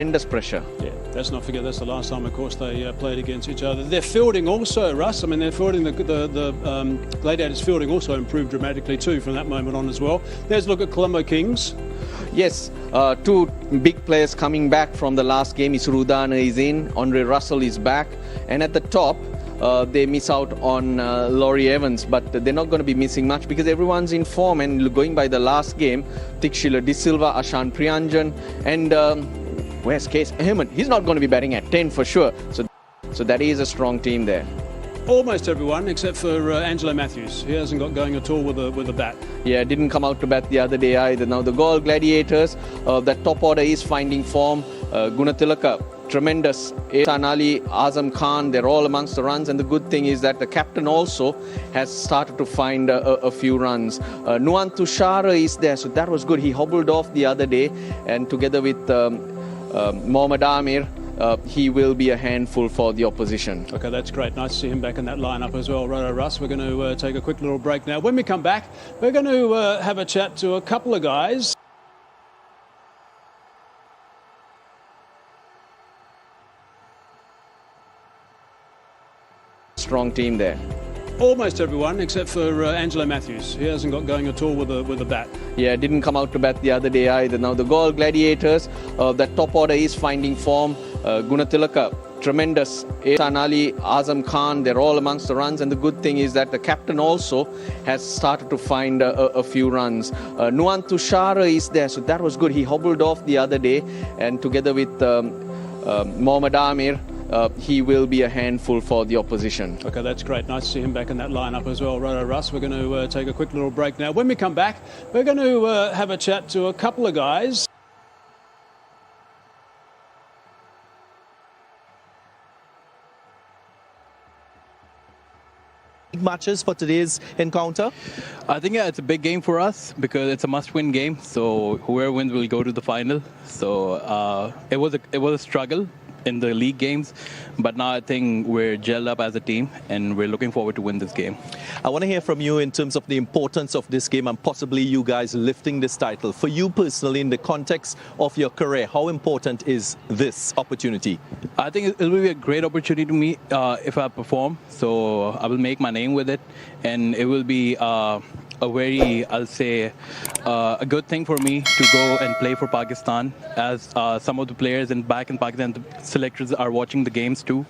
Tremendous pressure. Yeah, let's not forget that's the last time, of course, they played against each other. Their fielding also, Russ. I mean, their fielding, the Gladiators' fielding also improved dramatically too from that moment on as well. There's a look at Colombo Kings. Yes, two big players coming back from the last game. Rudana is in, Andre Russell is back, and at the top, they miss out on Laurie Evans, but they're not going to be missing much because everyone's in form. And going by the last game, Tikshila De Silva, Ashan Priyanjan, and where's Case Ahmed? He's not going to be batting at 10 for sure. So that is a strong team there. Almost everyone except for Angelo Matthews. He hasn't got going at all with a bat. Yeah, didn't come out to bat the other day either. Now the Galle Gladiators, that top order is finding form. Gunatilaka, tremendous. Ehsan Ali, Azam Khan, they're all amongst the runs. And the good thing is that the captain also has started to find a few runs. Nuan Tushara is there, so that was good. He hobbled off the other day, and together with Mohammad Amir, he will be a handful for the opposition. Okay, that's great. Nice to see him back in that lineup as well. Righto, Russ. We're going to take a quick little break now. When we come back, we're going to have a chat to a couple of guys. Strong team there. Almost everyone except for Angelo Matthews. He hasn't got going at all with a bat. Yeah, didn't come out to bat the other day either. Now the Galle Gladiators, that top order is finding form. Gunatilaka, tremendous. Ehsan Ali, Azam Khan, they're all amongst the runs. And the good thing is that the captain also has started to find a few runs. Nuan Tushara is there, so that was good. He hobbled off the other day, and together with Mohammad Amir, he will be a handful for the opposition. Okay, that's great. Nice to see him back in that lineup as well. Righto, Russ. We're going to take a quick little break now. When we come back, we're going to have a chat to a couple of guys. Matches for today's encounter? I think it's a big game for us because it's a must-win game. So whoever wins will go to the final. So it was a struggle in the league games, but now I think we're gelled up as a team and we're looking forward to win this game. I want to hear from you in terms of the importance of this game and possibly you guys lifting this title. For you personally, in the context of your career, how important is this opportunity? I think it will be a great opportunity to me if I perform. So I will make my name with it, and it will be a very, I'll say, a good thing for me to go and play for Pakistan, as some of the players back in Pakistan, the selectors are watching the games too.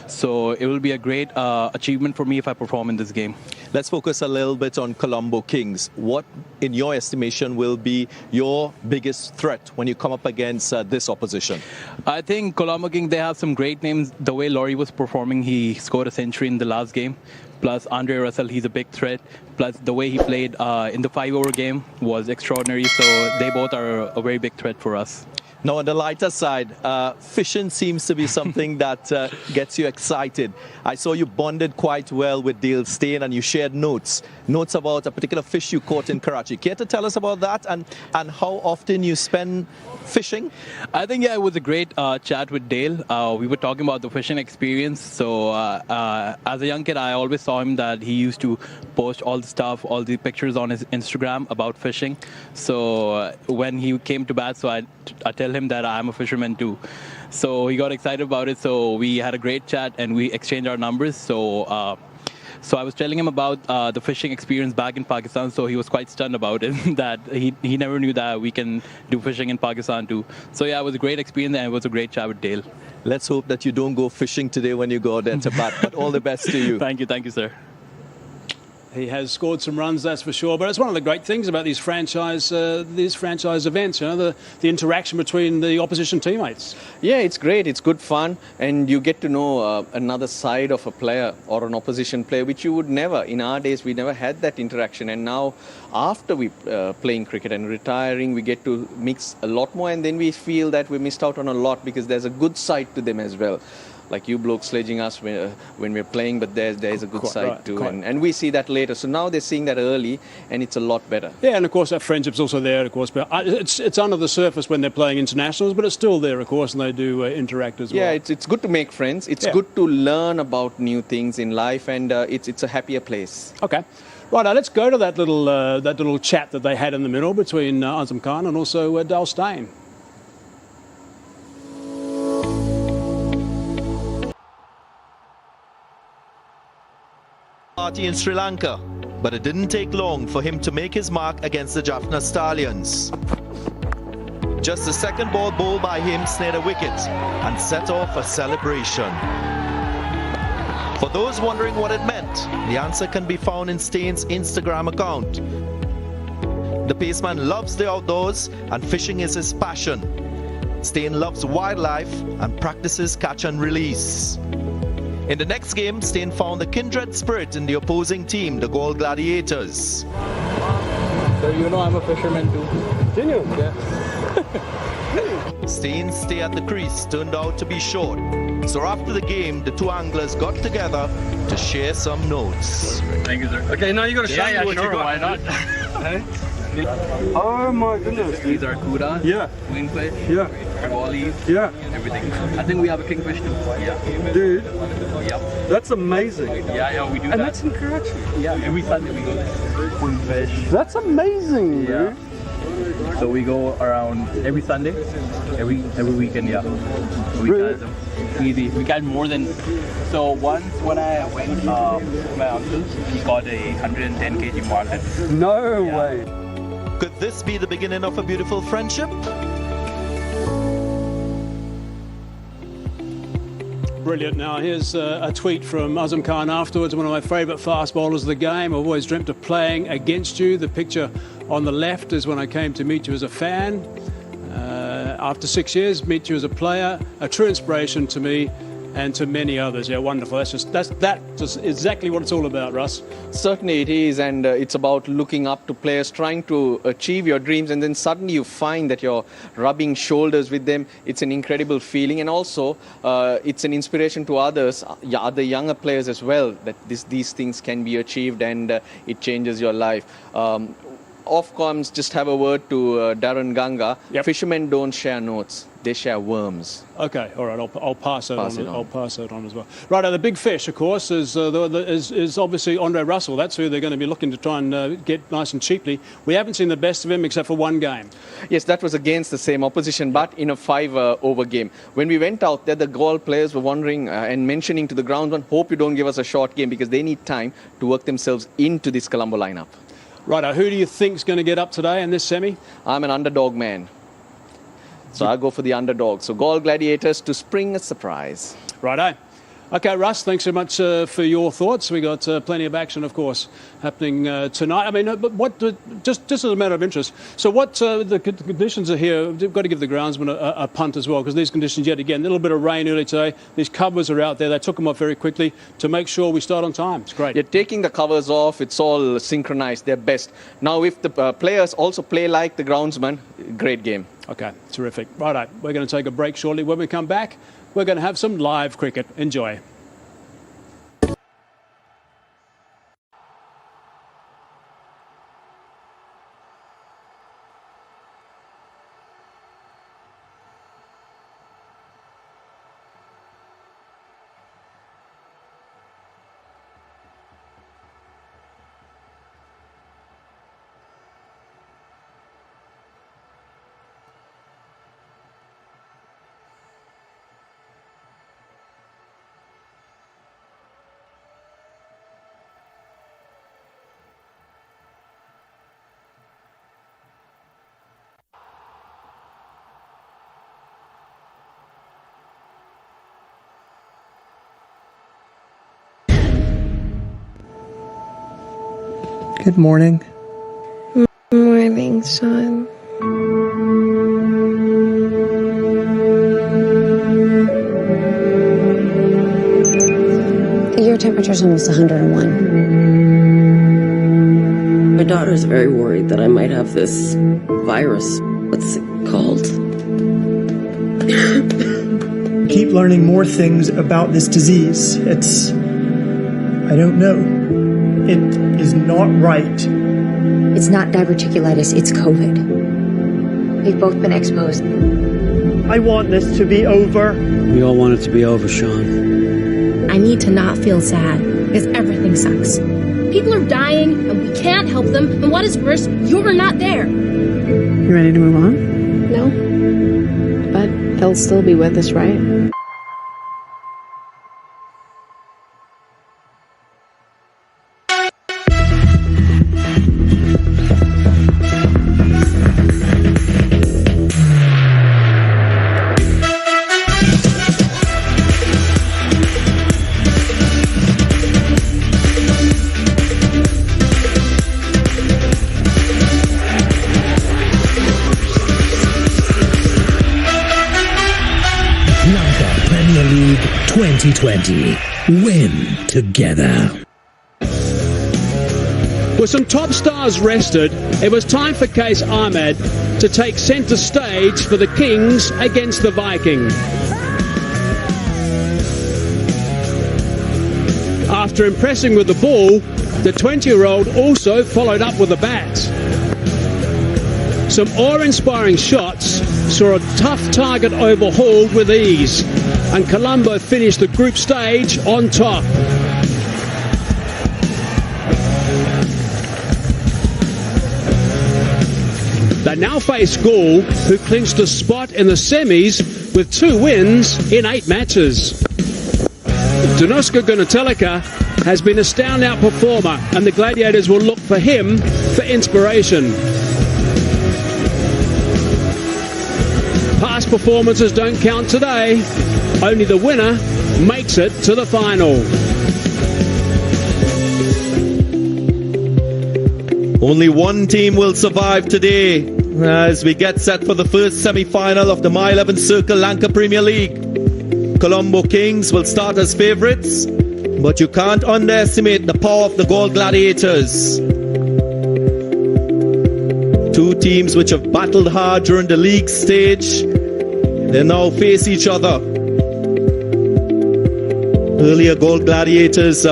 So it will be a great achievement for me if I perform in this game. Let's focus a little bit on Colombo Kings. What, in your estimation, will be your biggest threat when you come up against this opposition? I think Colombo Kings, they have some great names. The way Laurie was performing, he scored a century in the last game. Plus Andre Russell, he's a big threat. Plus the way he played in the 5-over game was extraordinary. So they both are a very big threat for us. Now, on the lighter side, fishing seems to be something that gets you excited. I saw you bonded quite well with Dale Steyn and you shared notes about a particular fish you caught in Karachi. Care to tell us about that and how often you spend fishing? I think, yeah, it was a great chat with Dale. We were talking about the fishing experience. So as a young kid, I always saw him that he used to post all the stuff, all the pictures on his Instagram about fishing. So when he came to bat, so I tell him that I'm a fisherman too. So he got excited about it. So we had a great chat and we exchanged our numbers. So I was telling him about the fishing experience back in Pakistan. So he was quite stunned about it, that he never knew that we can do fishing in Pakistan too. So yeah, it was a great experience and it was a great chat with Dale. Let's hope that you don't go fishing today when you go out there to bat. But all the best to you. Thank you, sir. He has scored some runs, that's for sure. But it's one of the great things about these franchise events, you know, the interaction between the opposition teammates. Yeah, it's great. It's good fun. And you get to know another side of a player or an opposition player, which you would never. In our days, we never had that interaction. And now, after we playing cricket and retiring, we get to mix a lot more. And then we feel that we missed out on a lot because there's a good side to them as well. Like you blokes sledging us when we're playing, but there's a good side too. And we see that later. So now they're seeing that early, and it's a lot better. Yeah, and of course that friendship's also there, of course. But it's under the surface when they're playing internationals, but it's still there, of course, and they do interact as well. Yeah, it's good to make friends. It's good to learn about new things in life, and it's a happier place. Okay. Right, let's go to that little chat that they had in the middle between Azam Khan and also Dale Steyn. party in Sri Lanka, but it didn't take long for him to make his mark against the Jaffna Stallions. Just the second ball bowled by him snared a wicket and set off a celebration. For those wondering what it meant, the answer can be found in Stain's Instagram account. The paceman loves the outdoors and fishing is his passion. Stain loves wildlife and practices catch and release. In the next game, Stain found the kindred spirit in the opposing team, the Galle Gladiators. So you know I'm a fisherman too. Didn't you? Yeah. Stain's stay at the crease turned out to be short. So after the game, the two anglers got together to share some notes. Thank you, sir. Okay, now you got to show me what you got. Why not? Oh my goodness. These are kudas, Yeah. queenfish, Yeah. wallies, Yeah. everything. I think we have a kingfish too. Yeah. Dude, Yeah. that's amazing. Yeah, we do And that. that's in Karachi. Yeah, every Sunday we go there. Queenfish. That's amazing, Yeah. dude. So we go around every Sunday, every weekend, yeah. We Really? catch them. Easy. We catch more than. So once when I went to my uncle, he caught a 110 kg marlin. No way. Could this be the beginning of a beautiful friendship? Brilliant. Now here's a tweet from Azam Khan afterwards. One of my favourite fast bowlers of the game. I've always dreamt of playing against you. The picture on the left is when I came to meet you as a fan. After 6 years, meet you as a player. A true inspiration to me and to many others. Yeah, wonderful. That's just exactly what it's all about, Russ. Certainly it is, and it's about looking up to players, trying to achieve your dreams, and then suddenly you find that you're rubbing shoulders with them. It's an incredible feeling, and also it's an inspiration to others, other younger players as well, that these things can be achieved, and it changes your life. Ofcoms, just have a word to Darren Ganga. Yep. Fishermen don't share notes, they share worms. Okay, all right. I'll pass that Pass on. it on. I'll pass that on as well. Right, the big fish, of course, is obviously Andre Russell. That's who they're going to be looking to try and get nice and cheaply. We haven't seen the best of him except for one game. Yes, that was against the same opposition, but in a 5-over game. When we went out there, the Galle players were wondering and mentioning to the groundsman, hope you don't give us a short game, because they need time to work themselves into this Colombo lineup. Right, who do you think's going to get up today in this semi? I'm an underdog man, so I'll go for the underdog. So Galle Gladiators to spring a surprise. Righto. Okay, Russ, thanks so much for your thoughts. We got plenty of action, of course, happening tonight. I mean, but just as a matter of interest, so what the conditions are here? We've got to give the groundsman a punt as well, because these conditions, yet again, a little bit of rain early today. These covers are out there. They took them off very quickly to make sure we start on time. It's great. You're taking the covers off. It's all synchronized. They're best. Now, if the players also play like the groundsman, great game. Okay, terrific. Righto, we're going to take a break shortly. When we come back, we're going to have some live cricket. Enjoy. Good morning. Morning, son. Your temperature's almost 101. My daughter's very worried that I might have this virus. What's it called? Keep learning more things about this disease. I don't know. It is not right. It's not diverticulitis, it's COVID. We've both been exposed. I want this to be over. We all want it to be over, Sean. I need to not feel sad, because everything sucks. People are dying, and we can't help them, and what is worse, you're not there. You ready to move on? No. But he'll still be with us, right? League 2020. Win together. With some top stars rested, it was time for Qais Ahmed to take centre stage for the Kings against the Viking. After impressing with the ball, the 20-year-old also followed up with a bat. Some awe-inspiring shots saw a tough target overhauled with ease, and Colombo finished the group stage on top. They now face Galle, who clinched a spot in the semis with 2 wins in 8 matches. Danuska Gunatelika has been a standout performer, and the Gladiators will look for him for inspiration. Past performances don't count today. Only the winner makes it to the final. Only one team will survive today as we get set for the first semi-final of the My 11 Circle Lanka Premier League. Colombo Kings will start as favourites, but you can't underestimate the power of the Galle Gladiators. 2 teams which have battled hard during the league stage, they now face each other. Earlier, Galle Gladiators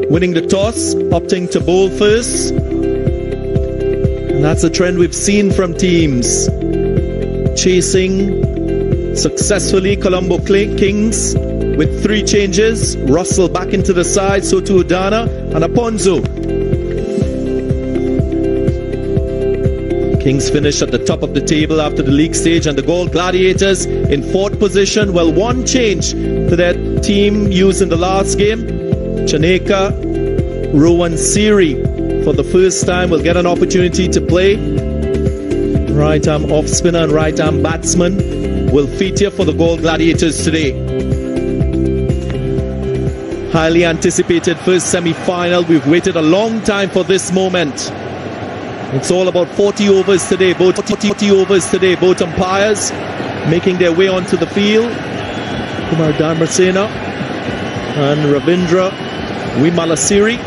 winning the toss, opting to bowl first. And that's a trend we've seen from teams chasing successfully Colombo Kings with 3 changes. Russell back into the side, so too Udana and Aponzo. Kings finish at the top of the table after the league stage, and the Galle Gladiators in 4th position. Well, one change to their team used in the last game. Chaneka Rowan Siri for the first time will get an opportunity to play. Right arm off spinner and right arm batsman will feature for the Galle Gladiators today. Highly anticipated first semi-final. We've waited a long time for this moment. It's all about 40 overs today. Both umpires making their way onto the field. Kumar Dharmasena and Ravindra Wimalasiri,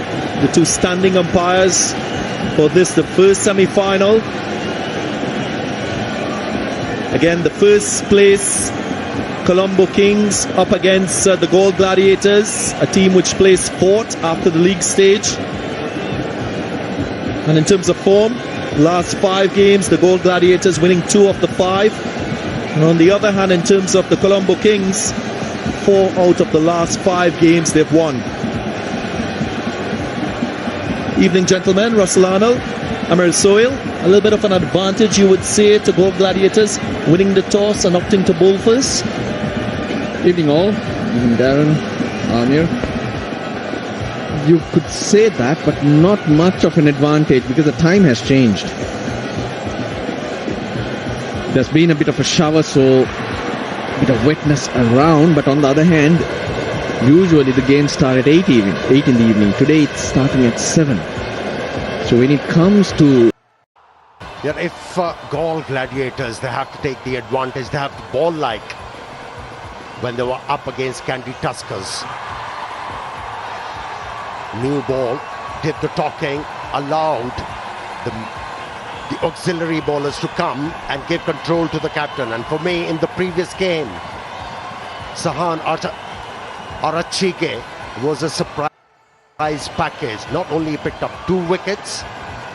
the 2 standing umpires for this, the first semi-final. Again, the first place Colombo Kings up against the Galle Gladiators, a team which placed 4th after the league stage. And in terms of form, last 5 games, the Galle Gladiators winning 2 of the 5. And on the other hand, in terms of the Colombo Kings, 4 out of the last 5 games they've won. Evening, gentlemen. Russell Arnold, Amir Soil. A little bit of an advantage, you would say, to Galle Gladiators, winning the toss and opting to bowl first. Evening all. Evening Darren, Amir. You could say that, but not much of an advantage because the time has changed. There's been a bit of a shower, so a bit of wetness around, but on the other hand, usually the games start at 8 in the evening. Today it's starting at 7. So when it comes to... Yeah, if Galle Gladiators, they have to take the advantage. They have to ball like when they were up against Candy Tuskers. New ball did the talking, allowed the auxiliary bowlers to come and give control to the captain. And for me, in the previous game, Sahan Arachige was a surprise package. Not only picked up 2 wickets,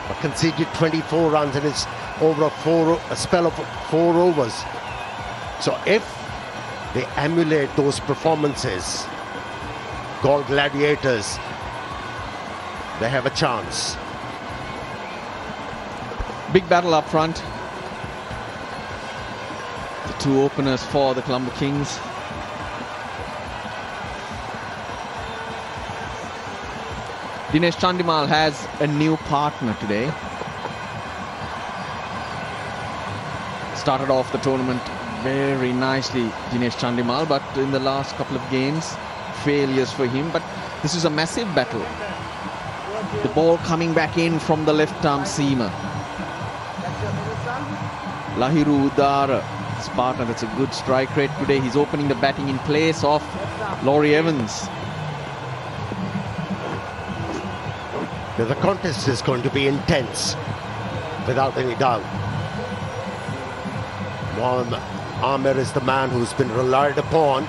but conceded 24 runs in his a spell of 4 overs. So if they emulate those performances, Galle Gladiators, they have a chance. Big battle up front. The 2 openers for the Colombo Kings. Dinesh Chandimal has a new partner today. Started off the tournament very nicely, Dinesh Chandimal, but in the last couple of games, failures for him. But this is a massive battle. The ball coming back in from the left arm seamer. Lahiru Udara is partner. That's a good strike rate today. He's opening the batting in place of Laurie Evans. The contest is going to be intense, without any doubt. Mohammad Amir is the man who's been relied upon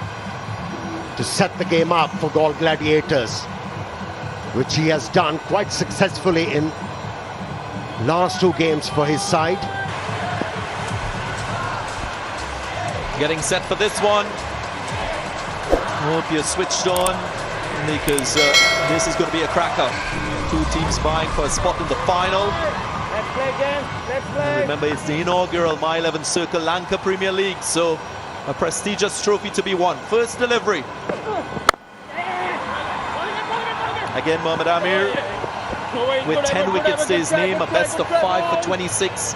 to set the game up for Galle Gladiators, which he has done quite successfully in last 2 games for his side. Getting set for this one. Hope you're switched on, because this is going to be a cracker. 2 teams vying for a spot in the final. Let's play again. Let's play. And remember, it's the inaugural My 11 Circle Lanka Premier League, so a prestigious trophy to be won. First delivery. Again, Mohammad Amir with 10 wickets to his name, a best of 5 for 26.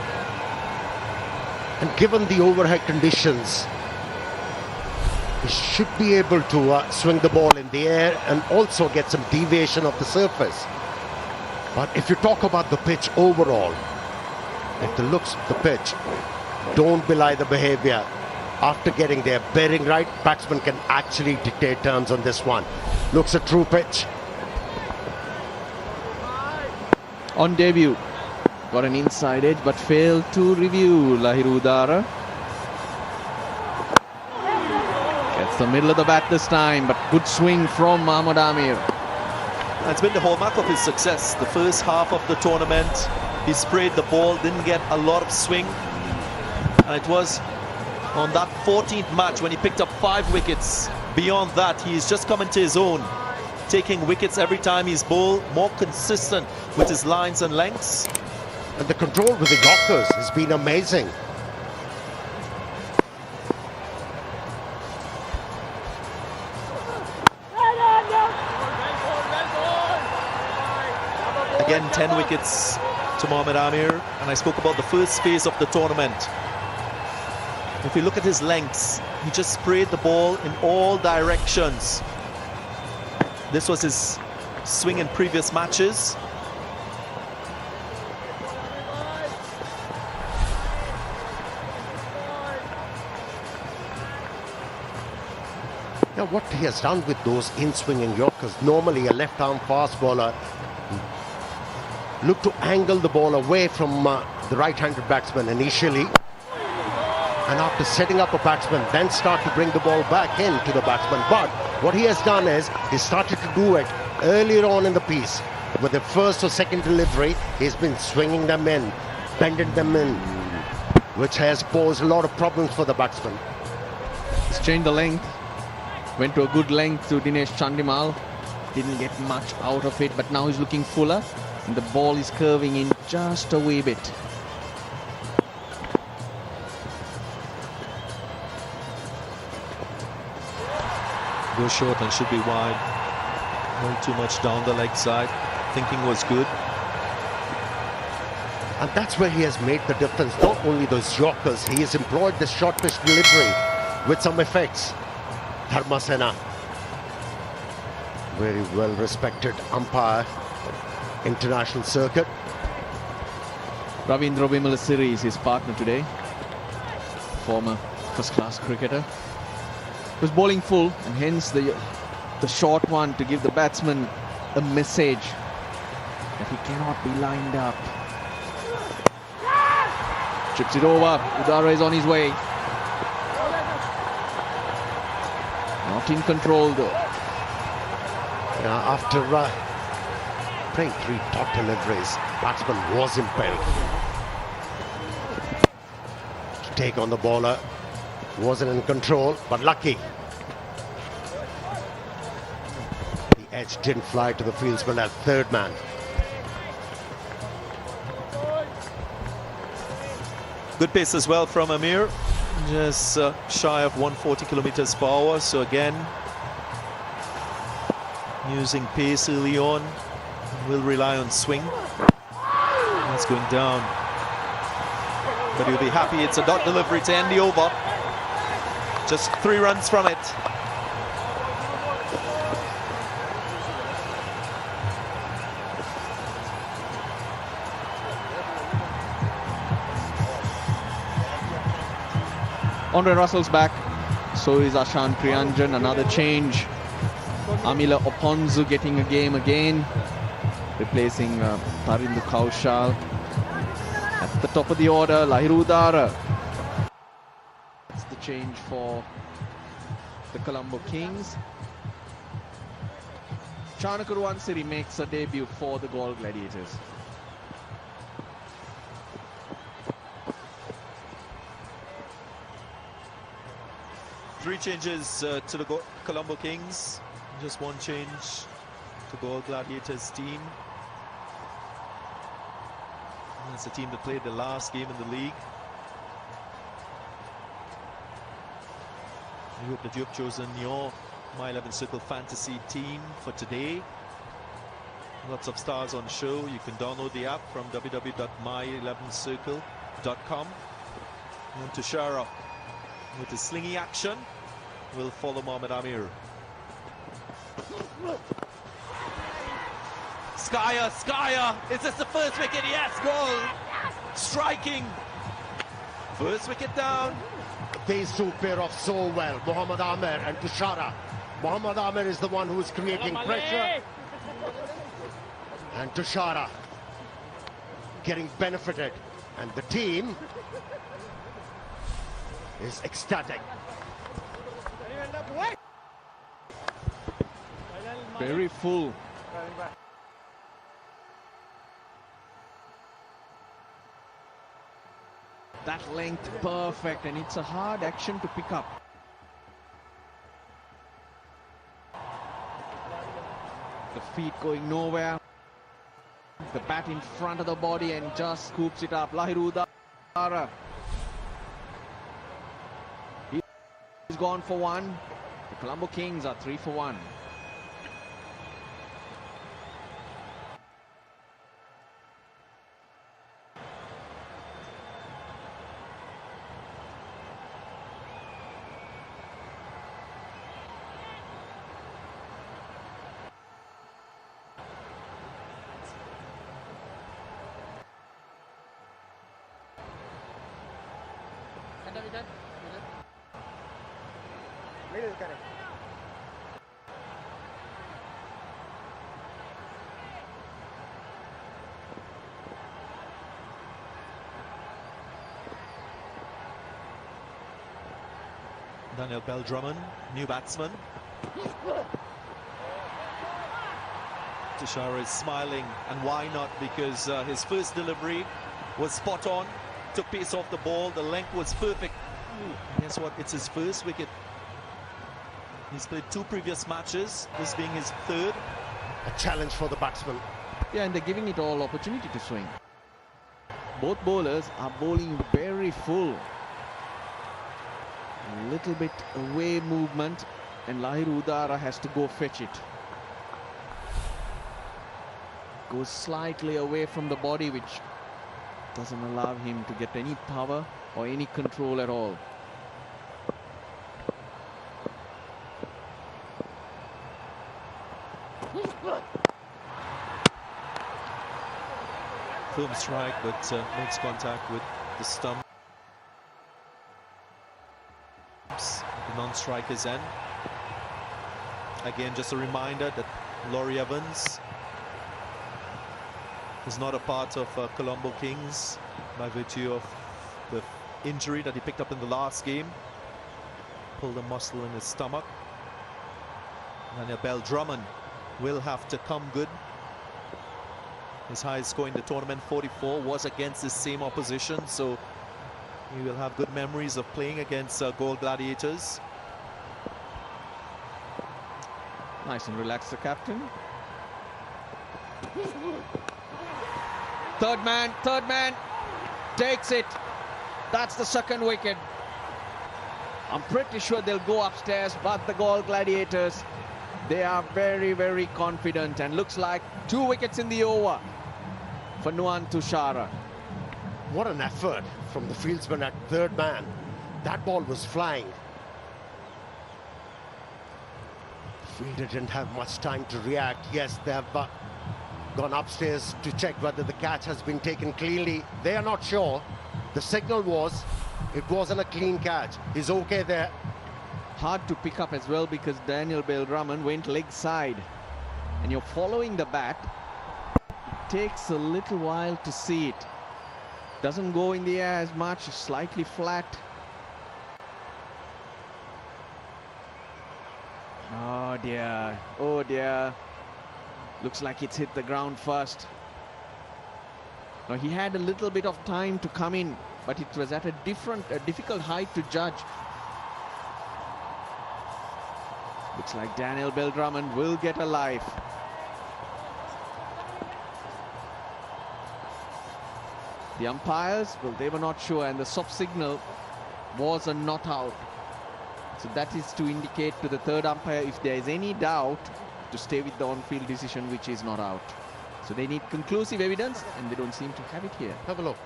And given the overhead conditions, he should be able to swing the ball in the air and also get some deviation of the surface. But if you talk about the pitch overall, if the looks of the pitch don't belie the behavior, after getting their bearing right, batsmen can actually dictate terms on this one. Looks a true pitch. On debut, got an inside edge but failed to review. Lahiru Udara gets the middle of the bat this time, but good swing from Mohammad Amir. That's been the hallmark of his success. The first half of the tournament, he sprayed the ball, didn't get a lot of swing, and it was on that 14th match when he picked up 5 wickets. Beyond that, he's just come into his own, taking wickets every time he's bowled, more consistent with his lines and lengths. And the control with the Yorkers has been amazing. Again, 10 wickets to Mohammad Amir, and I spoke about the first phase of the tournament. If you look at his lengths, he just sprayed the ball in all directions. This was his swing in previous matches. Now, what he has done with those in-swinging Yorkers, normally a left-arm fast bowler look to angle the ball away from the right-handed batsman initially, and after setting up a batsman, then start to bring the ball back into the batsman. But what he has done is he started to do it earlier on in the piece. With the first or second delivery, he's been swinging them in, bending them in, which has posed a lot of problems for the batsman. He's changed the length, went to a good length to Dinesh Chandimal, didn't get much out of it, but now he's looking fuller. And the ball is curving in just a wee bit. Go short and should be wide. Not too much down the leg side. Thinking was good. And that's where he has made the difference. Not only those Yorkers, he has employed the short pitch delivery with some effects. Dharmasena, very well respected umpire, international circuit. Ravindra Vimalasiri is his partner today, former first-class cricketer. Was bowling full, and hence the short one to give the batsman a message that he cannot be lined up. Chips it over. Udara is on his way. Not in control though. After playing 3 top deliveries, batsman was impelled to take on the bowler. Wasn't in control, but lucky. The edge didn't fly to the fieldsman as third man. Good pace as well from Amir, just shy of 140 kilometers per hour. So again, using pace early on, will rely on swing. That's going down, but he'll be happy. It's a dot delivery to end the over. Just 3 runs from it. Andre Russell's back. So is Ashan Priyanjan. Another change. Amila Oponzu getting a game again. Replacing Tarindu Kaushal. At the top of the order, Lahiru Udara. That's the change for the Colombo Kings. Chanakaruansiri makes a debut for the Galle Gladiators. Three changes to the Colombo Kings. Just one change to Galle Gladiators team. It's the team that played the last game in the league. I hope that you have chosen your My 11 Circle Fantasy team for today. Lots of stars on show. You can download the app from www.my11circle.com. And Tushara with the slingy action will follow Mohammad Amir. Skyer, is this the first wicket? Yes, goal! Striking! First wicket down. These two pair off so well, Mohammad Amir and Tushara. Mohammad Amir is the one who is creating pressure. And Tushara getting benefited. And the team is ecstatic. Very full. That length perfect, and it's a hard action to pick up. The feet going nowhere. The bat in front of the body and just scoops it up. Lahiru Udara. He's gone for one. The Colombo Kings are 3 for 1. Daniel Bell-Drummond, new batsman. Tushara is smiling, and why not? Because his first delivery was spot on, took pace off the ball, the length was perfect. Guess what? It's his first wicket. He's played 2 previous matches, this being his 3rd. A challenge for the batsman. Yeah, and they're giving it all opportunity to swing. Both bowlers are bowling very full. A little bit away movement, and Lahiru Udara has to go fetch it. Goes slightly away from the body, which doesn't allow him to get any power or any control at all. Firm strike, but makes contact with the stump. The non-striker's end. Again, just a reminder that Laurie Evans is not a part of Colombo Kings by virtue of the injury that he picked up in the last game. Pulled a muscle in his stomach. Daniel Bell-Drummond will have to come good. His highest score in the tournament, 44, was against the same opposition, so he will have good memories of playing against Galle Gladiators. Nice and relaxed, the captain. Third man takes it. That's the 2nd wicket. I'm pretty sure they'll go upstairs, but the Galle Gladiators, they are very, very confident, and looks like 2 wickets in the over for Nuwan Tushara. What an effort from the fieldsman at 3rd man. That ball was flying. The fielder didn't have much time to react. Yes, they have gone upstairs to check whether the catch has been taken cleanly. They are not sure. The signal was It wasn't a clean catch. He's okay there. Hard to pick up as well because Daniel Bell-Drummond went leg side. And you're following the bat. It takes a little while to see it. Doesn't go in the air as much, slightly flat. Oh dear, oh dear. Looks like it's hit the ground first. Now he had a little bit of time to come in, but it was at a difficult height to judge. Looks like Daniel Bell-Drummond will get a life. The umpires, well, they were not sure, and the soft signal was a not out. So that is to indicate to the third umpire, if there is any doubt, to stay with the on-field decision, which is not out. So they need conclusive evidence, and they don't seem to have it here. Have a look.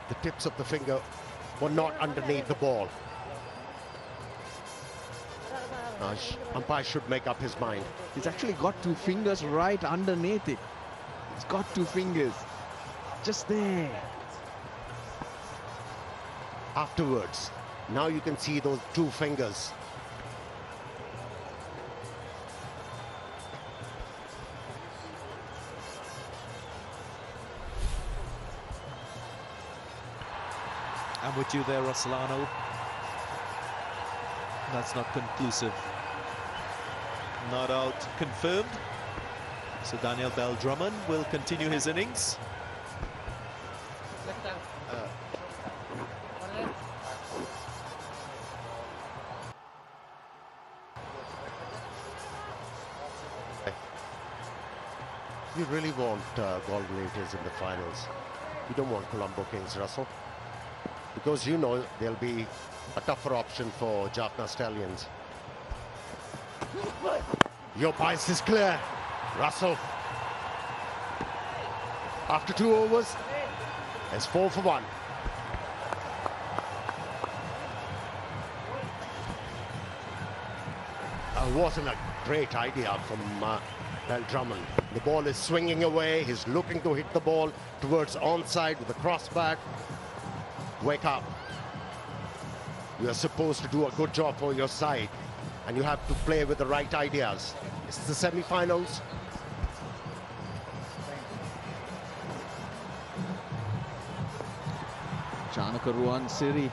The tips of the finger were not underneath the ball. Umpire should make up his mind. He's actually got two fingers right underneath it. He's got two fingers. Just there. Afterwards, now you can see those two fingers. I'm with you there, Rosalano. That's not conclusive. Not out confirmed. So Daniel Bell-Drummond will continue his innings. You really want Galle Gladiators in the finals. You don't want Colombo Kings, Russell. Because you know there'll be a tougher option for Jaffna Stallions. Your bias is clear, Russell. After 2 overs, it's 4 for 1. Wasn't a great idea from Bell-Drummond. The ball is swinging away. He's looking to hit the ball towards onside with the crossback. Wake up. You are supposed to do a good job for your side, and you have to play with the right ideas. It's the semi-finals. Chanaka Ruan Siri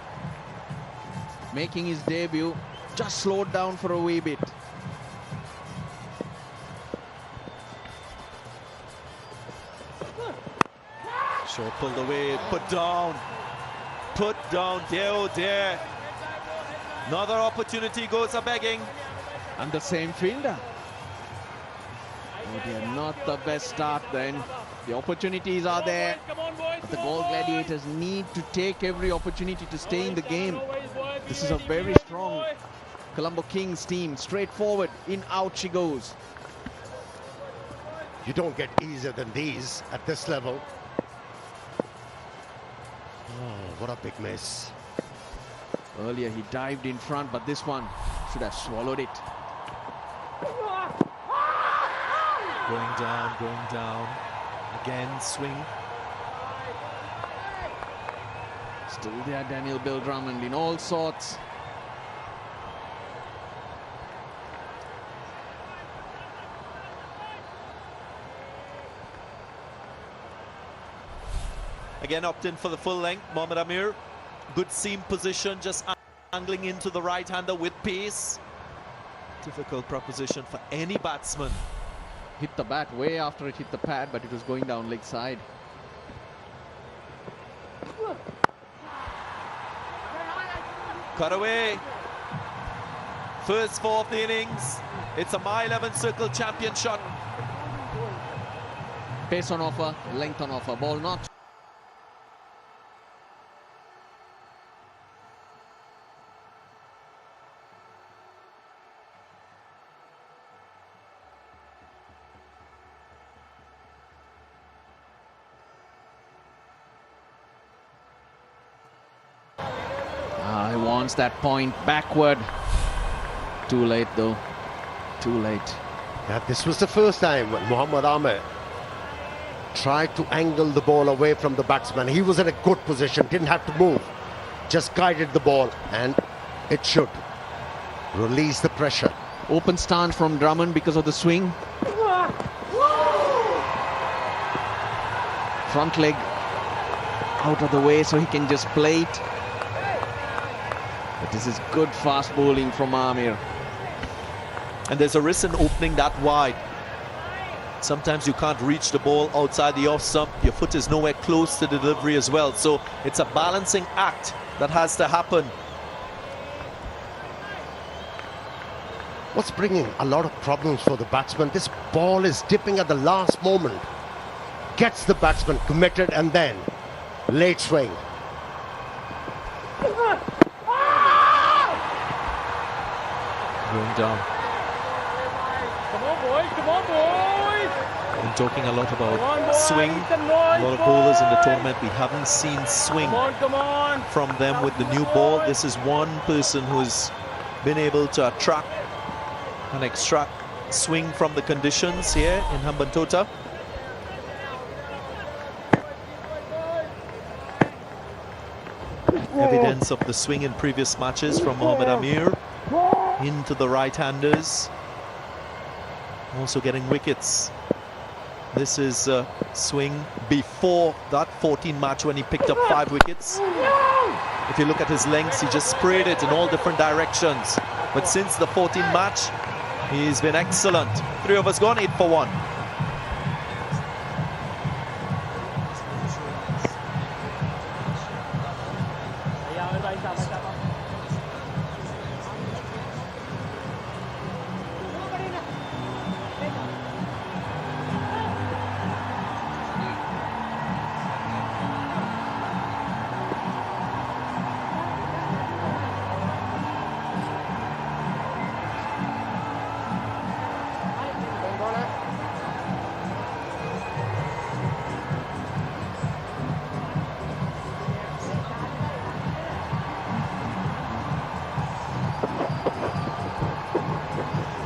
making his debut, just slowed down for a wee bit. Short pulled away, put down, dear oh dear. Another opportunity goes a-begging. And the same fielder. Oh dear, not the best start then. The opportunities are there, but the Galle Gladiators need to take every opportunity to stay in the game. This is a very strong Colombo Kings team. Straight forward, in, out she goes. You don't get easier than these at this level. Oh, what a big miss. Earlier he dived in front, but this one should have swallowed it. Going down. Again, swing. Still there, Daniel Bell-Drummond in all sorts. Again, opt in for the full length. Mohammad Amir, good seam position, just angling into the right-hander with pace. Difficult proposition for any batsman. Hit the bat way after it hit the pad, but it was going down leg side. Cut away. First 4 of the innings. It's a My 11 Circle champion shot. Pace on offer, length on offer, ball not. He wants that point backward. Too late though. Too late. Yeah, this was the first time when Mohammad Amir tried to angle the ball away from the batsman. He was in a good position, didn't have to move. just guided the ball, and it should release the pressure. Open stance from Drummond because of the swing. Front leg out of the way so he can just play it. But this is good fast bowling from Amir. And there's a risk in opening that wide. Sometimes you can't reach the ball outside the off stump. Your foot is nowhere close to the delivery as well. So it's a balancing act that has to happen. What's bringing a lot of problems for the batsman? This ball is dipping at the last moment. Gets the batsman committed and then late swing. Going down. Come on, boys. Come on, boys. Been talking a lot about swing. A lot of bowlers in the tournament. We haven't seen swing from them with the new ball. This is one person who's been able to attract and extract swing from the conditions here in Hambantota. Evidence of the swing in previous matches from Mohammad Amir into the right-handers. Also getting wickets. This is swing before that 14 match when he picked up 5 wickets. If you look at his lengths, he just sprayed it in all different directions. But since the 14 match, he's been excellent. 3 overs gone, 8 for 1.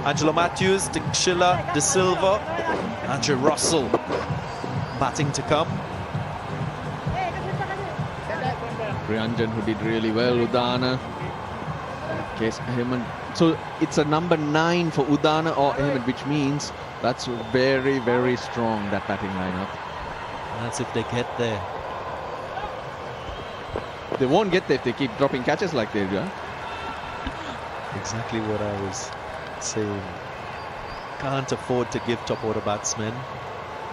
Angelo Matthews, Dixila De Silva, Andrew Russell batting to come. Priyanjan, who did really well. Udana. Case Ahmed. So it's a number 9 for Udana or Ahmed, which means that's very, very strong, that batting lineup. That's if they get there. They won't get there if they keep dropping catches like they do. Exactly what I was saying. Can't afford to give top order batsmen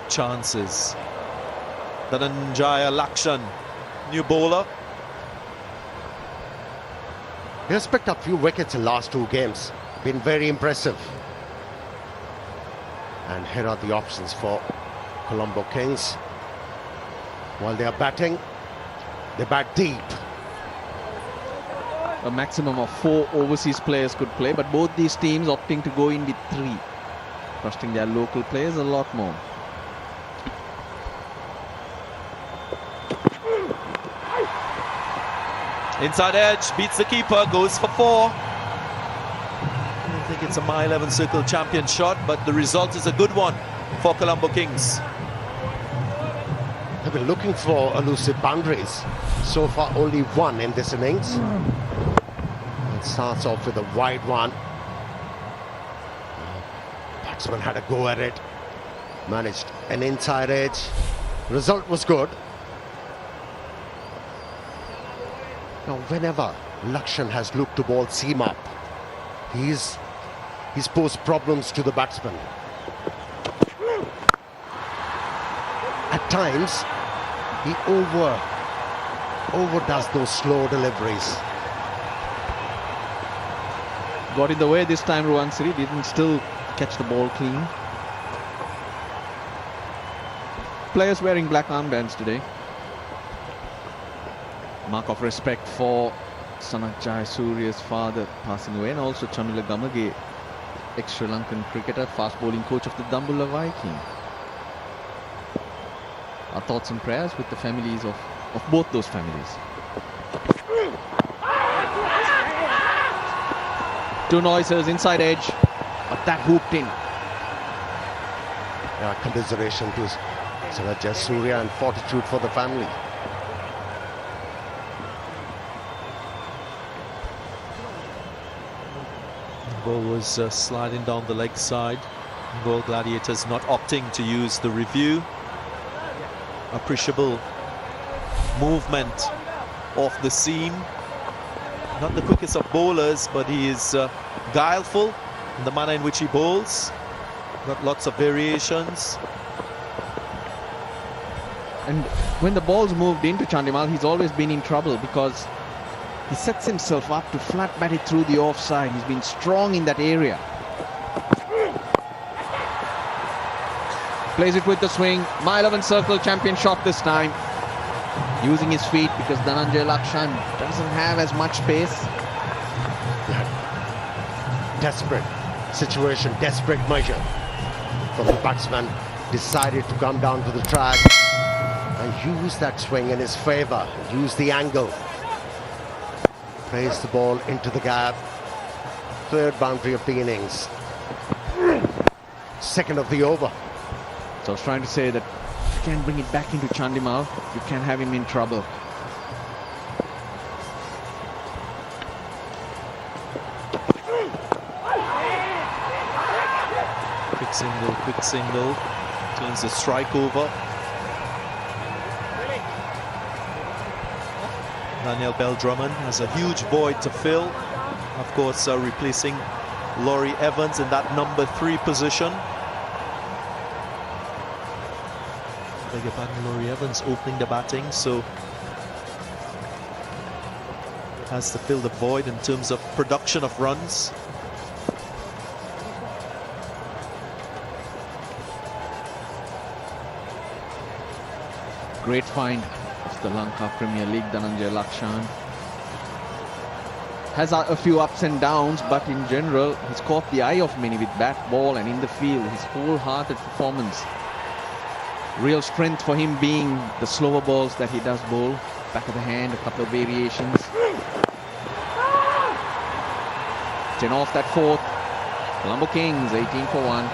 chances. Dhananjaya Lakshan, new bowler. He has picked up few wickets in last 2 games. Been very impressive. And here are the options for Colombo Kings. While they are batting, they bat deep. A maximum of 4 overseas players could play, but both these teams opting to go in with 3, trusting their local players a lot more. Inside edge, beats the keeper, goes for 4. I don't think it's a My 11 Circle champion shot, but the result is a good one for Colombo Kings. They've been looking for elusive boundaries. So far, only 1 in this innings. It starts off with a wide one. Batsman had a go at it. Managed an inside edge. Result was good. Now, whenever Lakshan has looked to ball seam up, he's posed problems to the batsman. At times, he overdoes those slow deliveries. Got in the way this time, Ruansiri didn't still catch the ball clean. Players wearing black armbands today. Mark of respect for Sanak Jayasuriya's father passing away, and also Chamila Gamage, ex-Sri Lankan cricketer, fast bowling coach of the Dambulla Viking. Our thoughts and prayers with the families of both those families. 2 noisers, inside edge, but that hooped in. Yeah, commiseration to Sanak Jayasuriya and fortitude for the family. Ball was sliding down the leg side. Galle Gladiators not opting to use the review. Appreciable movement off the seam. Not the quickest of bowlers, but he is guileful in the manner in which he bowls. Got lots of variations. And when the ball's moved into Chandimal, he's always been in trouble because he sets himself up to flat bat it through the offside. He's been strong in that area. Plays it with the swing. My 11 circle champion shot this time. Using his feet because Dhananjay Lakshan doesn't have as much pace. Desperate situation, desperate measure from the batsman. Decided to come down to the track and use that swing in his favour. Use the angle. Plays the ball into the gap. Third boundary of the innings. Second of the over. So I was trying to say that if you can bring it back into Chandimal, you can have him in trouble. Quick single. Turns the strike over. Daniel Bell-Drummond has a huge void to fill. Of course, replacing Laurie Evans in that number 3 position. Beg your pardon, Laurie Evans opening the batting, so has to fill the void in terms of production of runs. Great find of the Lanka Premier League, Dhananjay Lakshan. Has a few ups and downs, but in general, he's caught the eye of many with bat, ball and in the field. His wholehearted performance. Real strength for him being the slower balls that he does bowl. Back of the hand, a couple of variations. 10 off that 4th. Colombo Kings, 18 for 1.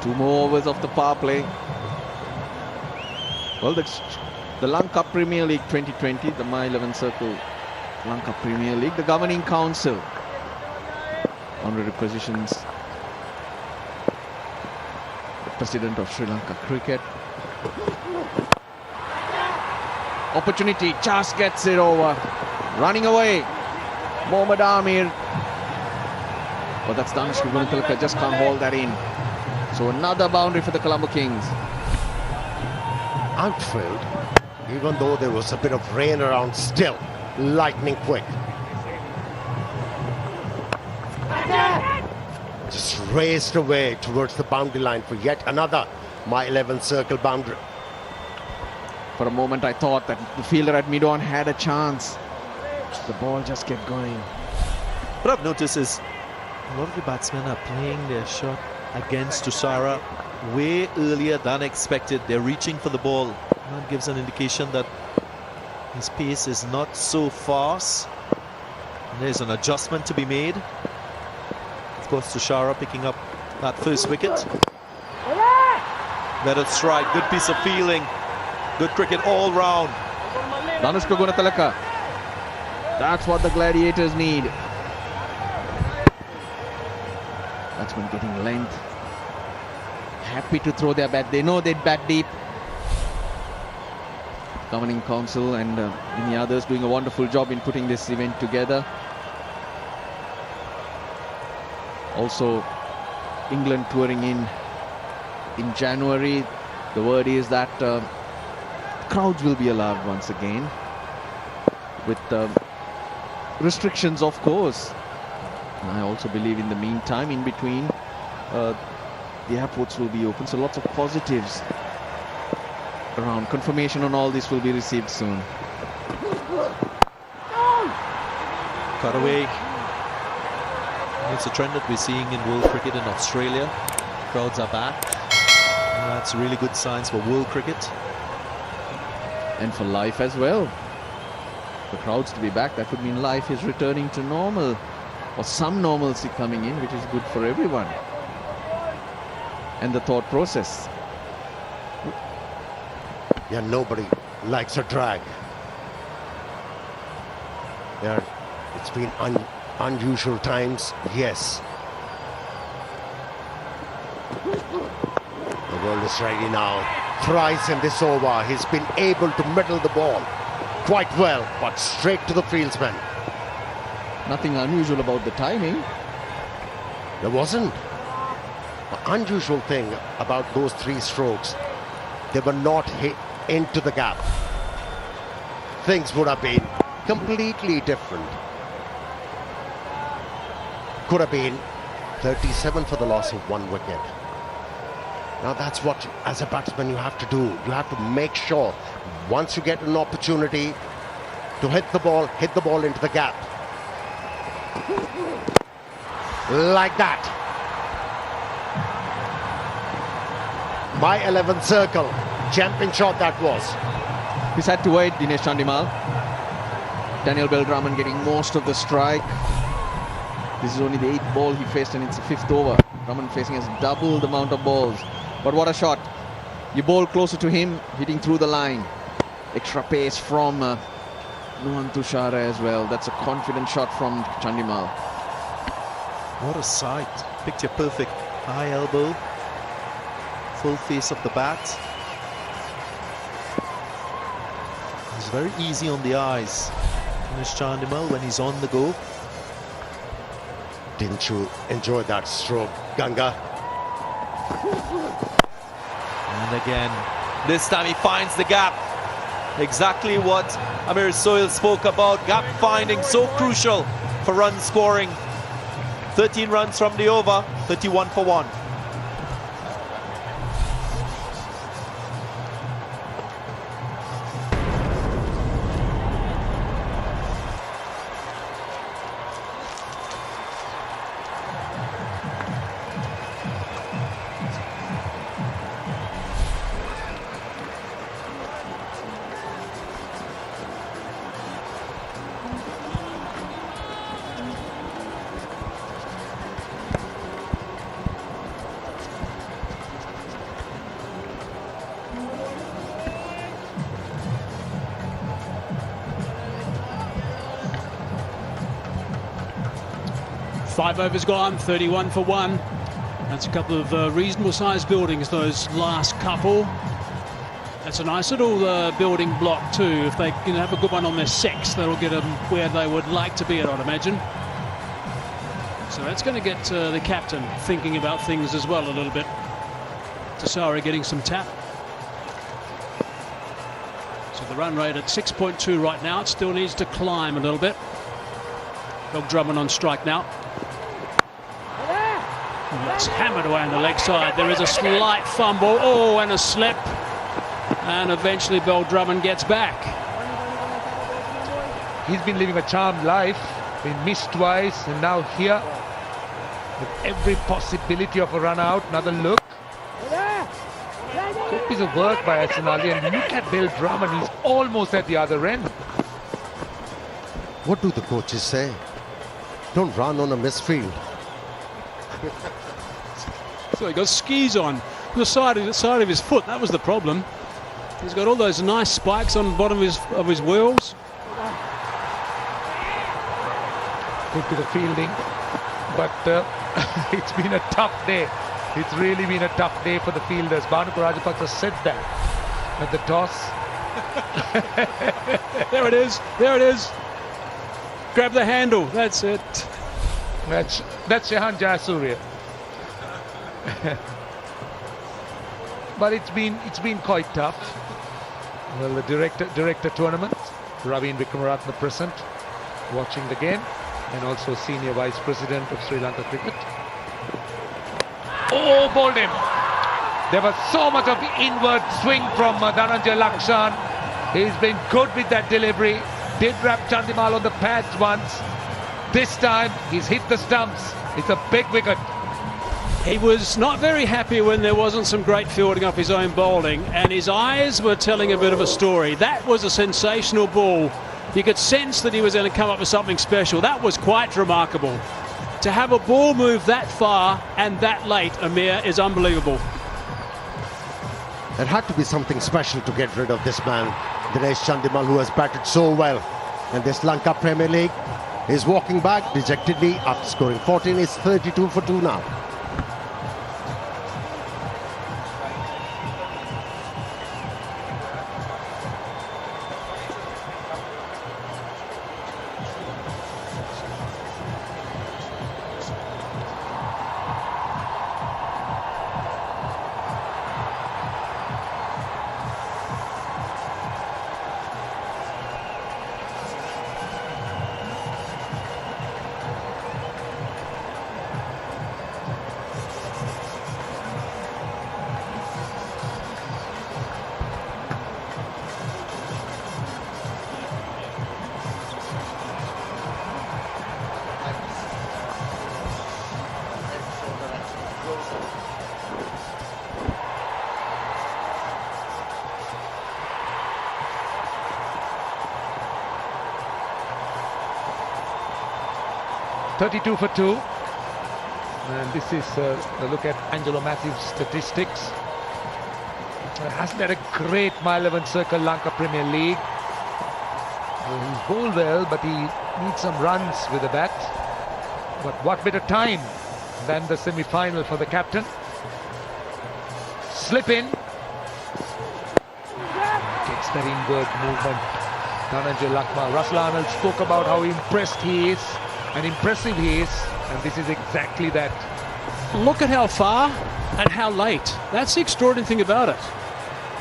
Two more overs of the power play. Well, the Lanka Premier League 2020, the My 11 Circle Lanka Premier League, the governing council. Honorary positions. The President of Sri Lanka Cricket. Opportunity, just gets it over. Running away. Mohammad Amir. But that's Danushka Gunatilaka, just can't hold that in. So another boundary for the Colombo Kings. Outfield, even though there was a bit of rain around, still lightning quick. Just raced away towards the boundary line for yet another My 11 Circle boundary. For a moment I thought that the fielder at mid-on had a chance. The ball just kept going. What I've noticed is a lot of the batsmen are playing their shot against Tushara way earlier than expected. They're reaching for the ball. That gives an indication that his pace is not so fast. And there's an adjustment to be made. Of course, Tushara picking up that first wicket. Better strike, good piece of fielding, good cricket all round. Danushka Gunatilaka. That's what the Gladiators need. Batsmen getting length. Happy to throw their bat. They know they'd bat deep. Governing Council and many others doing a wonderful job in putting this event together. Also, England touring in January. The word is that crowds will be allowed once again. With restrictions, of course. And I also believe in the meantime, in between, the airports will be open, so lots of positives around. Confirmation on all this will be received soon. Cut away. It's a trend that we're seeing in world cricket in Australia. Crowds are back. And that's really good signs for world cricket. And for life as well. The crowds to be back, that would mean life is returning to normal, or some normalcy coming in, which is good for everyone. And the thought process. Yeah, nobody likes a drag. Yeah, it's been unusual times, yes. The world is ready now. Thrice in this over, he's been able to middle the ball quite well, but straight to the fieldsman. Nothing unusual about the timing. There wasn't. The unusual thing about those 3 strokes, they were not hit into the gap. Things would have been completely different. Could have been 37 for the loss of 1 wicket. Now that's what, as a batsman, you have to do. You have to make sure, once you get an opportunity to hit the ball into the gap. Like that. My 11th circle. Champion shot that was. He's had to wait, Dinesh Chandimal. Daniel Bell-Drummond getting most of the strike. This is only the 8th ball he faced, and it's the 5th over. Drummond facing has double the amount of balls. But what a shot. You bowl closer to him, hitting through the line. Extra pace from Nuhan Tushara as well. That's a confident shot from Chandimal. What a sight. Picture perfect. High elbow. Full face of the bat. He's very easy on the eyes. Dinesh Chandimal when he's on the go. Didn't you enjoy that stroke, Ganga? And again, this time he finds the gap. Exactly what Amir Sohail spoke about. Gap finding so crucial for run scoring. 13 runs from the over, 31 for 1. Five overs gone, 31 for 1. That's a couple of reasonable sized buildings, those last couple. That's a nice little building block too. If they can have a good one on their 6, that'll get them where they would like to be, I'd imagine. So that's going to get the captain thinking about things as well a little bit. Tassara getting some tap. So the run rate at 6.2 right now. It still needs to climb a little bit. Bell-Drummond on strike now. That's hammered away on the leg side. There is a slight fumble. Oh, and a slip. And eventually Bell-Drummond gets back. He's been living a charmed life. Been missed twice, and now here, with every possibility of a run out. Another look. Good piece of work by Hassan Ali. And look at Bell-Drummond. He's almost at the other end. What do the coaches say? Don't run on a misfield. So he got skis on the side of his foot. That was the problem. He's got all those nice spikes on the bottom of his wheels. Good to the fielding, but it's been a tough day. It's really been a tough day for the fielders. Bhanuka Rajapaksa said that at the toss. There it is. There it is. Grab the handle. That's it. That's Shahan Jayasuriya. But it's been quite tough. Well, the director tournament, Ravin Vikramaratne present, watching the game, and also senior vice president of Sri Lanka cricket. Oh, Oh, bowled him. There was so much of inward swing from Dhananjay Lakshan. He's been good with that delivery. Did wrap Chandimal on the pads once. This time he's hit the stumps. It's a big wicket. He was not very happy when there wasn't some great fielding off his own bowling, and his eyes were telling a bit of a story. That was a sensational ball. You could sense that he was going to come up with something special. That was quite remarkable. To have a ball move that far and that late, Amir, is unbelievable. There had to be something special to get rid of this man, Dinesh Chandimal, who has batted so well in this Lanka Premier League. He's walking back dejectedly after scoring 14. It's 32 for 2 now. .32 for 2, and this is a look at Angelo Matthews' statistics. Hasn't had a great mile 11 circle Lanka Premier League. He's bowled well, but he needs some runs with the bat. But what better time than the semi-final for the captain? Slip in. Gets that inward movement. Dhananjay Lakshan. Russell Arnold spoke about how impressed he is and impressive he is, and this is exactly that. Look at how far and how late. That's the extraordinary thing about it.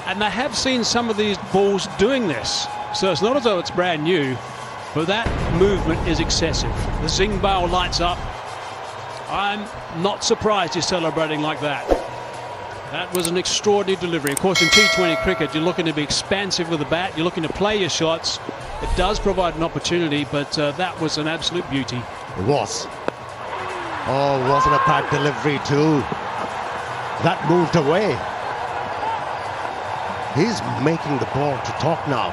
And I have seen some of these balls doing this, so it's not as though it's brand new, but that movement is excessive. The Zing Bowl lights up. I'm not surprised he's celebrating like that. That was an extraordinary delivery. Of course, in T20 cricket, you're looking to be expansive with the bat, you're looking to play your shots. It does provide an opportunity, but that was an absolute beauty. It was. Oh, wasn't a bad delivery too. That moved away. He's making the ball to talk now.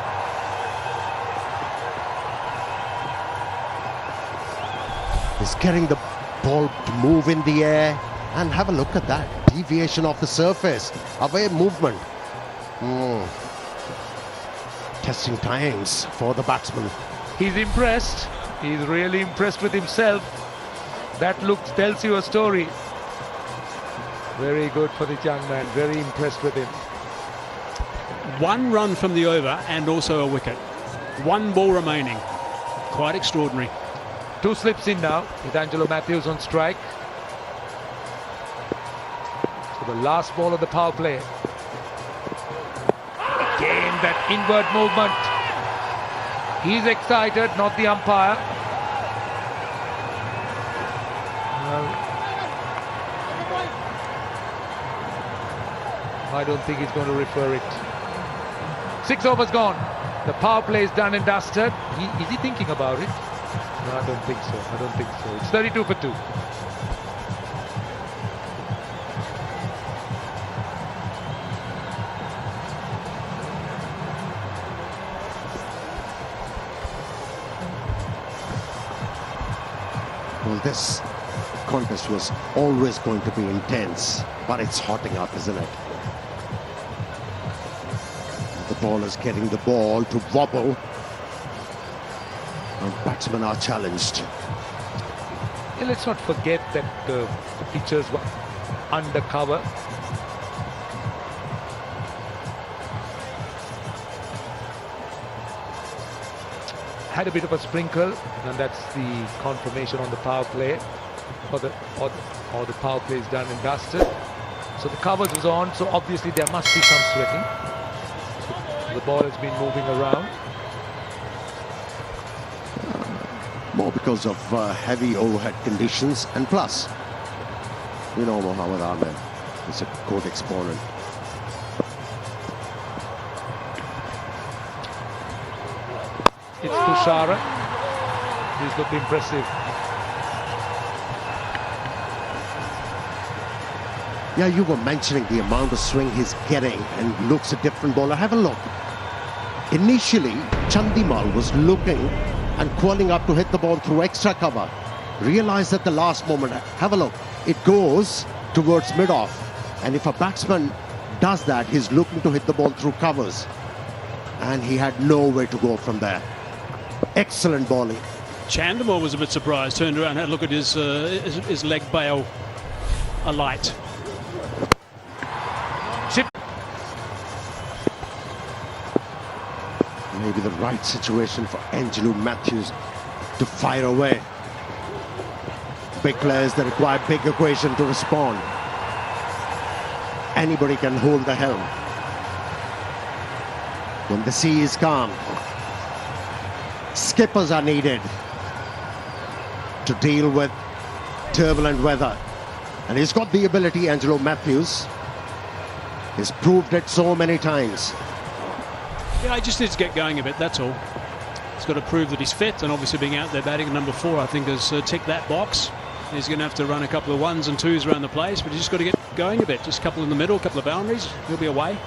He's getting the ball to move in the air, and have a look at that. Deviation of the surface, away movement. Testing times for the batsman. He's impressed. He's really impressed with himself. That look tells you a story. Very good for the young man. Very impressed with him. 1 run from the over and also a wicket. 1 ball remaining. Quite extraordinary. 2 slips in now with Angelo Matthews on strike. So the last ball of the power play. Again, that inward movement. He's excited, not the umpire. I don't think he's going to refer it. 6 overs gone. The power play is done and dusted. Is he thinking about it? No, I don't think so. I don't think so. It's 32 for 2. Well, this contest was always going to be intense, but it's hotting up, isn't it? The bowler's getting the ball to wobble, and batsmen are challenged. Yeah, let's not forget that the pitchers were undercover. Had a bit of a sprinkle, and that's the confirmation on the power play, or the power play is done and dusted. So the covers was on, so obviously there must be some sweating. So the ball has been moving around. More because of heavy overhead conditions, and plus You know Mohammad Ahmed is a good exponent. It's Tushara. He's looked impressive. Yeah, you were mentioning the amount of swing he's getting and looks a different bowler. Have a look. Initially, Chandimal was looking and calling up to hit the ball through extra cover. Realized at the last moment, have a look, it goes towards mid-off. And if a batsman does that, he's looking to hit the ball through covers. And he had nowhere to go from there. Excellent bowling. Chandimal was a bit surprised, turned around, had a look at his leg bail alight. Chip. Maybe the right situation for Angelo Matthews to fire away. Big players that require big equation to respond. Anybody can hold the helm. When the sea is calm, skippers are needed to deal with turbulent weather. And he's got the ability, Angelo Matthews. He's proved it so many times. Yeah, he just needs to get going a bit, that's all. He's got to prove that he's fit, and obviously being out there batting at number 4, I think, has ticked that box. He's going to have to run a couple of 1s and 2s around the place, but he's just got to get going a bit. Just a couple in the middle, a couple of boundaries, he'll be away.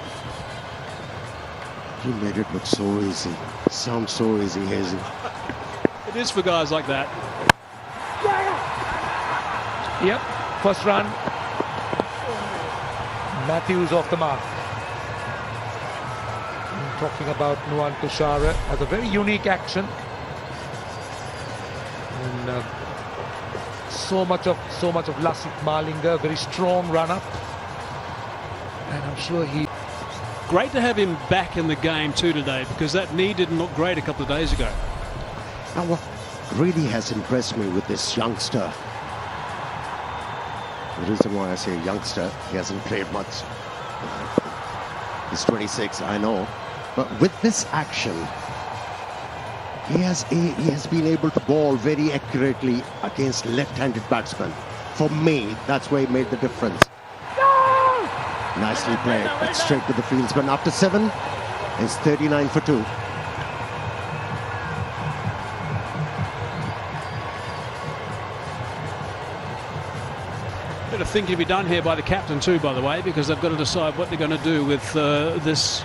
You made it look so easy. Sounds so easy, Hazy. It is for guys like that. Yep, first run. Matthews off the mark. I'm talking about Nuwan Tushara as a very unique action. And so much of Lasith Malinga, very strong run-up. And I'm sure he... Great to have him back in the game too today, because that knee didn't look great a couple of days ago. Now what really has impressed me with this youngster, the reason why I say youngster, he hasn't played much. He's 26, I know. But with this action, he has been able to bowl very accurately against left-handed batsmen. For me, that's where he made the difference. Nicely played, but straight to the fieldsman. After 7, it's 39 for 2. Bit of thinking to be done here by the captain too, by the way, because they've got to decide what they're going to do with this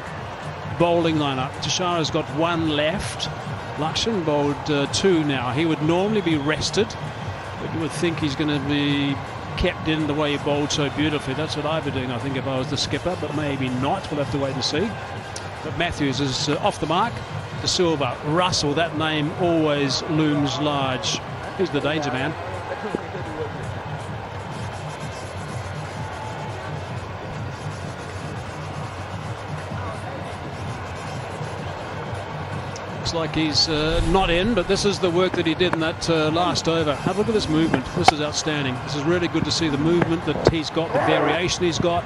bowling lineup. Tushara's got 1 left. Lakshan bowled 2 now. He would normally be rested, but you would think he's going to be kept in the way he bowled so beautifully. That's what I'd be doing, I think, if I was the skipper, but maybe not. We'll have to wait and see. But Matthews is off the mark. De Silva, Russell, that name always looms large. He's the danger man. Looks like he's not in, but this is the work that he did in that last over. Have a look at this movement. This is outstanding. This is really good to see the movement that he's got, the variation he's got.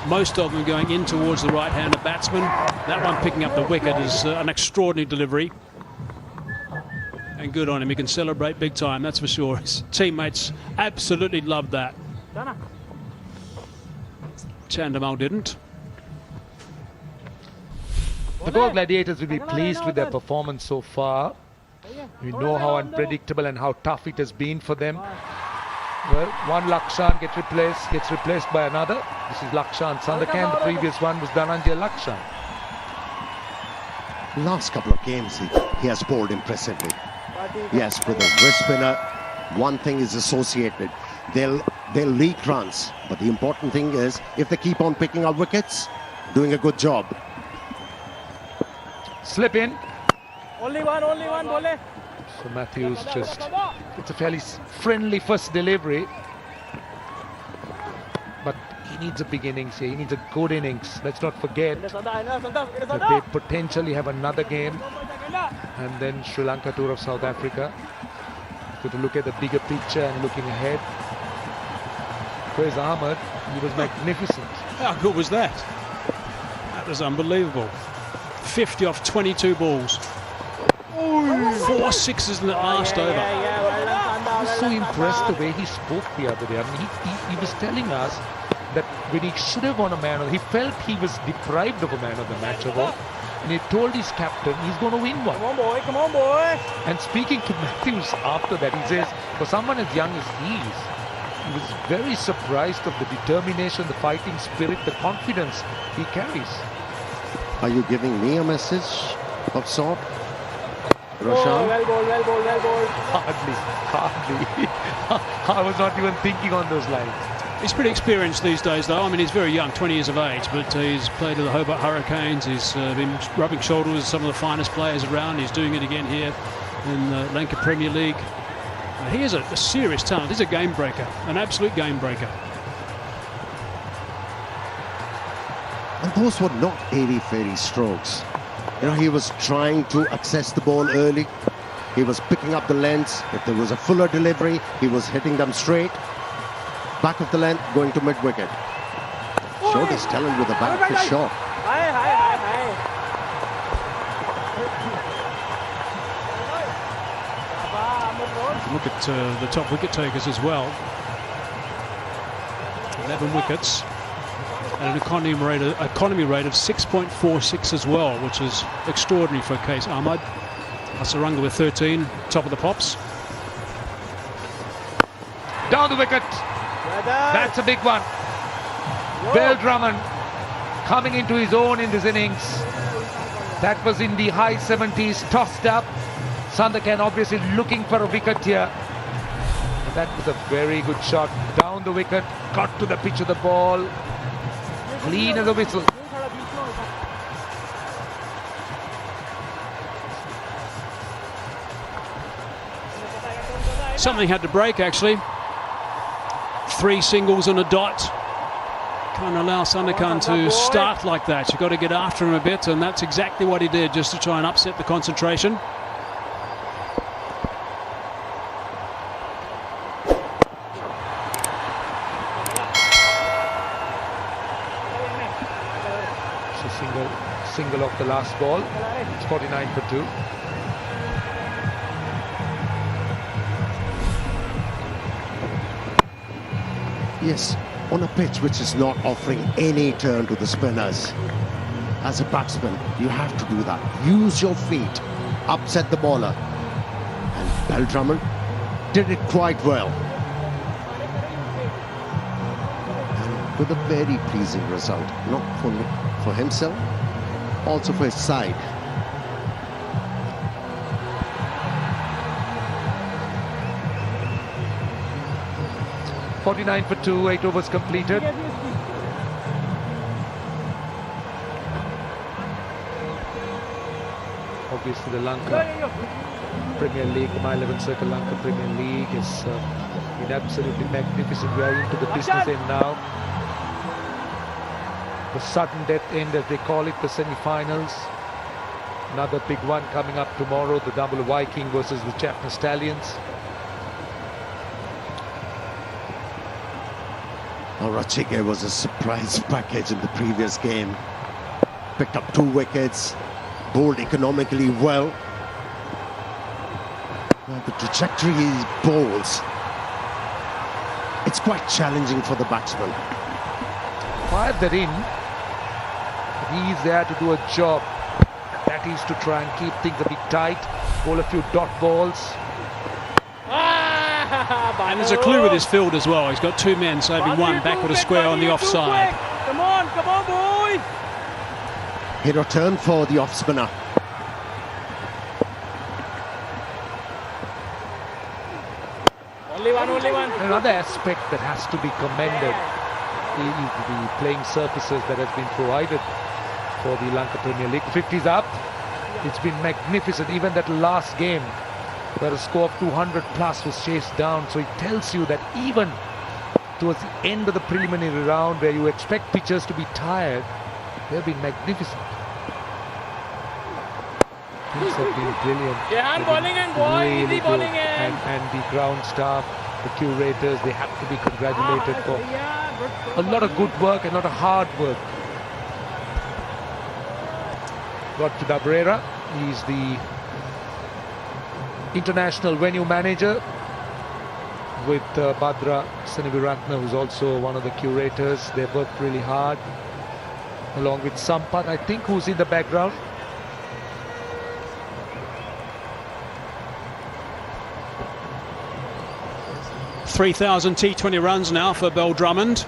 Most of them going in towards the right-handed batsman. That one picking up the wicket is an extraordinary delivery. And good on him. He can celebrate big time, that's for sure. His teammates absolutely loved that. Chandimal didn't. The Galle Gladiators will be pleased with their performance so far. We know how unpredictable and how tough it has been for them. Well, one Lakshan gets replaced by another. This is Lakshan Sandakan. The previous one was Dhananjay Lakshan. Last couple of games he has bowled impressively. Yes, with a wrist spinner, one thing is associated. They'll leak runs, but the important thing is if they keep on picking up wickets, doing a good job. Slip in. Only one, bole. So Matthews just, it's a fairly friendly first delivery. But he needs a big innings here. He needs a good innings. Let's not forget that they potentially have another game. And then Sri Lanka tour of South Africa. So to look at the bigger picture and looking ahead. Where's Ahmed? He was magnificent. How good was that? That was unbelievable. 50 off 22 balls. 4 sixes in the last over. I was so impressed the way he spoke the other day. I mean, he was telling us that when he should have won a man of, he felt he was deprived of a man of the match award, and he told his captain he's going to win one. Come on, boy. Come on, boy. And speaking to Matthews after that, he says, for someone as young as he is, he was very surprised of the determination, the fighting spirit, the confidence he carries. Are you giving me a message of sort, Roshan? Oh, well ball, well ball, well ball. Hardly. I was not even thinking on those lines. He's pretty experienced these days, though. I mean, he's very young, 20 years of age, but he's played at the Hobart Hurricanes. He's been rubbing shoulders with some of the finest players around. He's doing it again here in the Lanka Premier League. He is a serious talent. He's a game breaker, an absolute game breaker. And those were not airy-fairy strokes. You know, he was trying to access the ball early. He was picking up the lengths. If there was a fuller delivery, he was hitting them straight. Back of the length, going to mid-wicket. Showed his talent with a back foot shot. Look at the top wicket takers as well. 11 wickets. And an economy rate of 6.46 as well, which is extraordinary for Case Ahmad. Srilanka with 13, top of the pops. Down the wicket. That's a big one. Bill Drummond coming into his own in this innings. That was in the high 70s, tossed up. Sandakan obviously looking for a wicket here. And that was a very good shot. Down the wicket, got to the pitch of the ball. Clean as a whistle. Something had to break, actually. 3 singles and a dot. Can't allow Sandakan to start like that. You've got to get after him a bit, and that's exactly what he did, just to try and upset the concentration. Single off the last ball. It's 49 for 2. Yes, on a pitch which is not offering any turn to the spinners. As a batsman, you have to do that. Use your feet, upset the bowler. And Bill Drummond did it quite well. And with a very pleasing result, not for himself, also for his side. .49 for 2, 8 overs completed. Obviously the Lanka Premier League, the My 11 Circle Lanka Premier League has been absolutely magnificent. We are into the business end now. The sudden death end, as they call it, the semi-finals. Another big one coming up tomorrow, the double Viking versus the Chapman Stallions. Rachike was a surprise package in the previous game. Picked up 2 wickets, bowled economically well. Now the trajectory he bowls, it's quite challenging for the batsman. Fired that in. He's there to do a job. That is to try and keep things a bit tight, bowl a few dot balls. And there's a clue with his field as well. He's got 2 men saving 1 backward a square on the offside. Come on, boy! He returned for the off spinner. Only one. Another aspect that has to be commended is the playing surfaces that has been provided for the Lanka Premier League. 50's up. It's been magnificent. Even that last game, where a score of 200 plus was chased down. So it tells you that even towards the end of the preliminary round, where you expect pitchers to be tired, they've been magnificent. Things have been brilliant. Yeah, I'm bowling and boy, easy bowling and the ground staff, the curators, they have to be congratulated for a lot of good work and a lot of hard work. Got to Dabrera. He's the international venue manager, with Bhadra Seneviratna, who's also one of the curators. They worked really hard, along with Sampath, I think, who's in the background. .3,000 T20 runs now for Bell Drummond.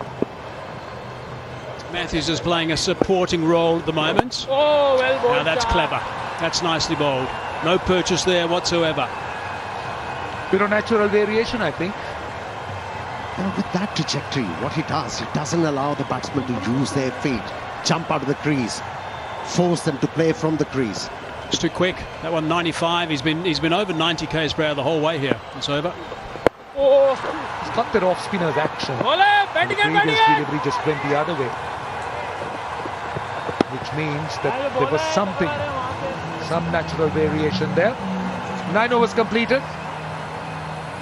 Matthews is playing a supporting role at the moment. Oh, well bowled. Now that's clever. That's nicely bowled. No purchase there whatsoever. Bit of natural variation, I think. You know, with that trajectory, what he doesn't allow the batsmen to use their feet, jump out of the crease, force them to play from the crease. It's too quick. That one 95. He's been over 90 k's per hour the whole way here. It's over. Oh, He's got that off-spinner's action. batting The previous delivery just went the other way, which means that there was some natural variation there. 9 overs completed.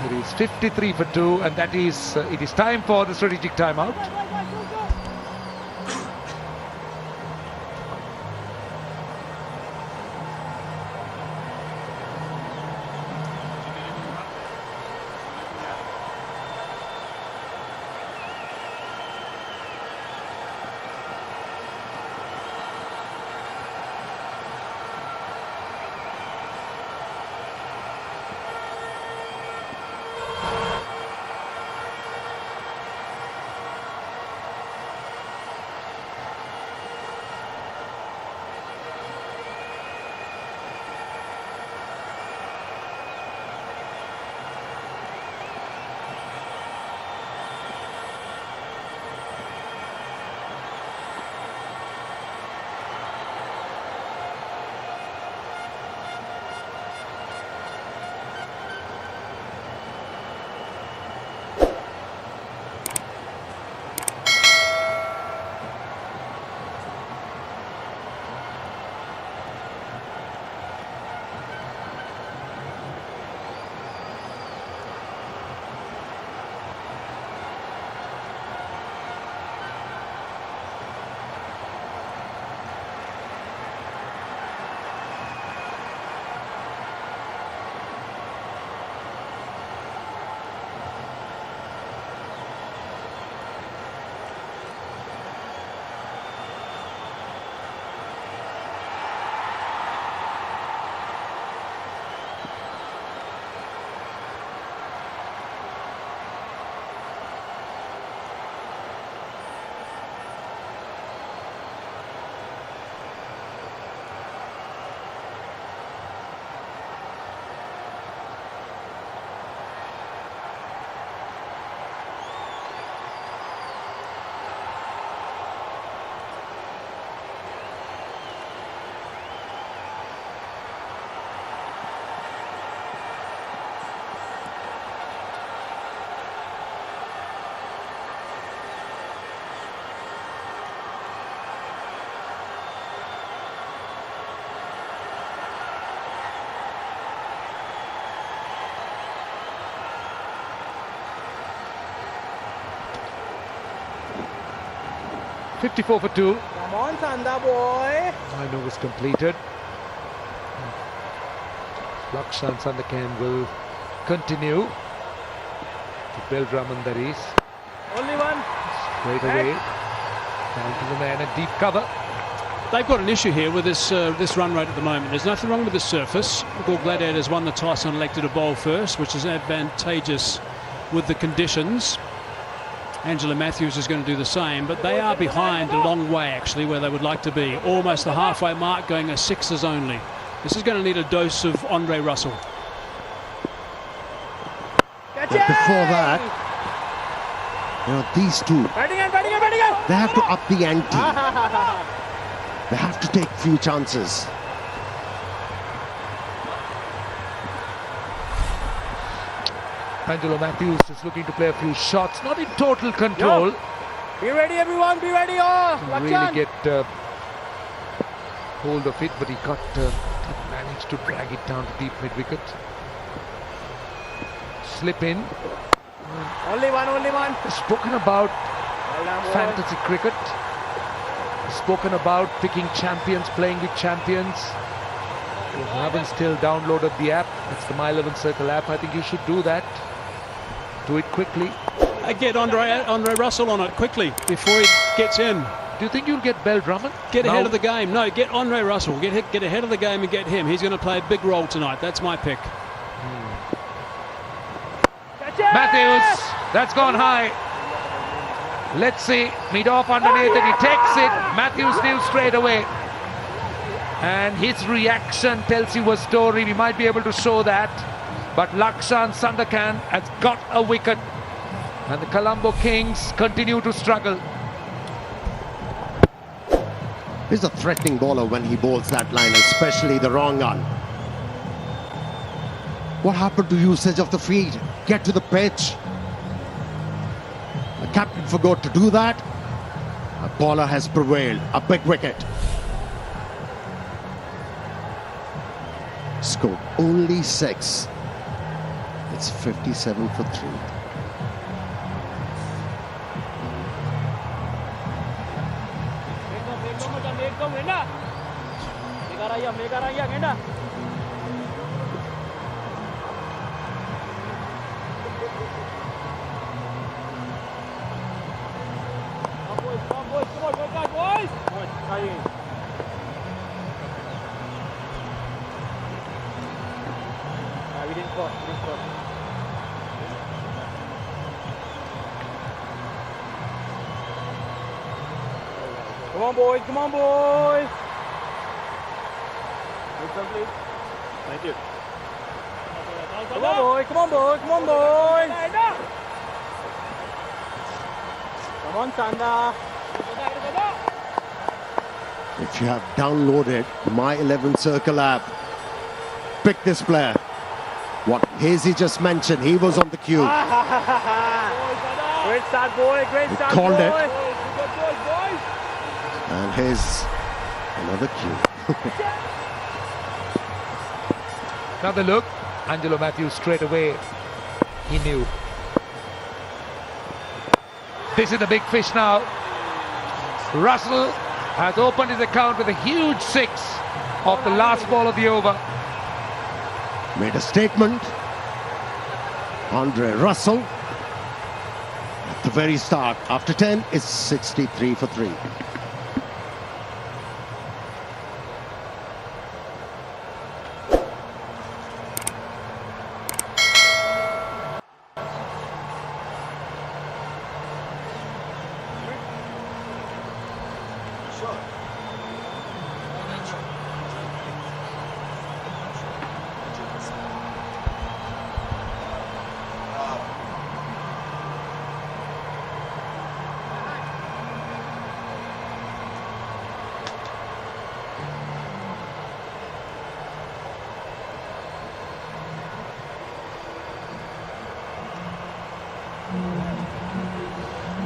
It is 53 for 2, and that is it is time for the strategic timeout. .54 for 2. Come on, Sanda boy. 9 overs completed. Lakshan Sandakan will continue to Bell Drummond, that is. Only one. Straight away. Down to the man at deep cover. They've got an issue here with this run rate at the moment. There's nothing wrong with the surface. The Galle Gladiators won the toss and elected to bowl first, which is advantageous with the conditions. Angela Matthews is going to do the same, but they are behind a long way, actually, where they would like to be. Almost the halfway mark, going as sixes only. This is going to need a dose of Andre Russell. But before that, you know, these two, they have to up the ante. They have to take few chances. Angelo Matthews is looking to play a few shots, not in total control. Be ready, everyone, be ready. Really get hold of it, but he managed to drag it down to deep mid-wicket. Slip in. Only one. Spoken about fantasy cricket. Spoken about picking champions, playing with champions. you haven't still downloaded the app, it's the My 11 Circle app, I think you should do that. Do it quickly. Get Andre Russell on it quickly before he gets in. Do you think you'll get Bell Drummond? Get ahead of the game. No, get Andre Russell. Get ahead of the game and get him. He's going to play a big role tonight. That's my pick. Matthews, that's gone high. Let's see, mid off underneath and he takes it. Matthews knew straight away. And his reaction tells you a story. We might be able to show that. But Lakshan Sandakan has got a wicket. And the Colombo Kings continue to struggle. He's a threatening bowler when he bowls that line, especially the wrong one. What happened to usage of the feet? Get to the pitch. The captain forgot to do that. A bowler has prevailed. A big wicket. Scored only 6. It's 57 for 3. Come on, boys. Come on, boys. Listen, please. Thank you. Come on, boys. Come on, boys. Come on, boys. Come on, Sanda. If you have downloaded My 11 Circle app, pick this player. What Hazy just mentioned, he was on the cue. Great start, boy. Great start, called boy. it. And here's another cue. Another look. Angelo Matthews straight away. He knew. This is the big fish now. Russell has opened his account with a huge 6 of the last ball of the over. Made a statement. Andre Russell at the very start. After 10, it's 63 for 3.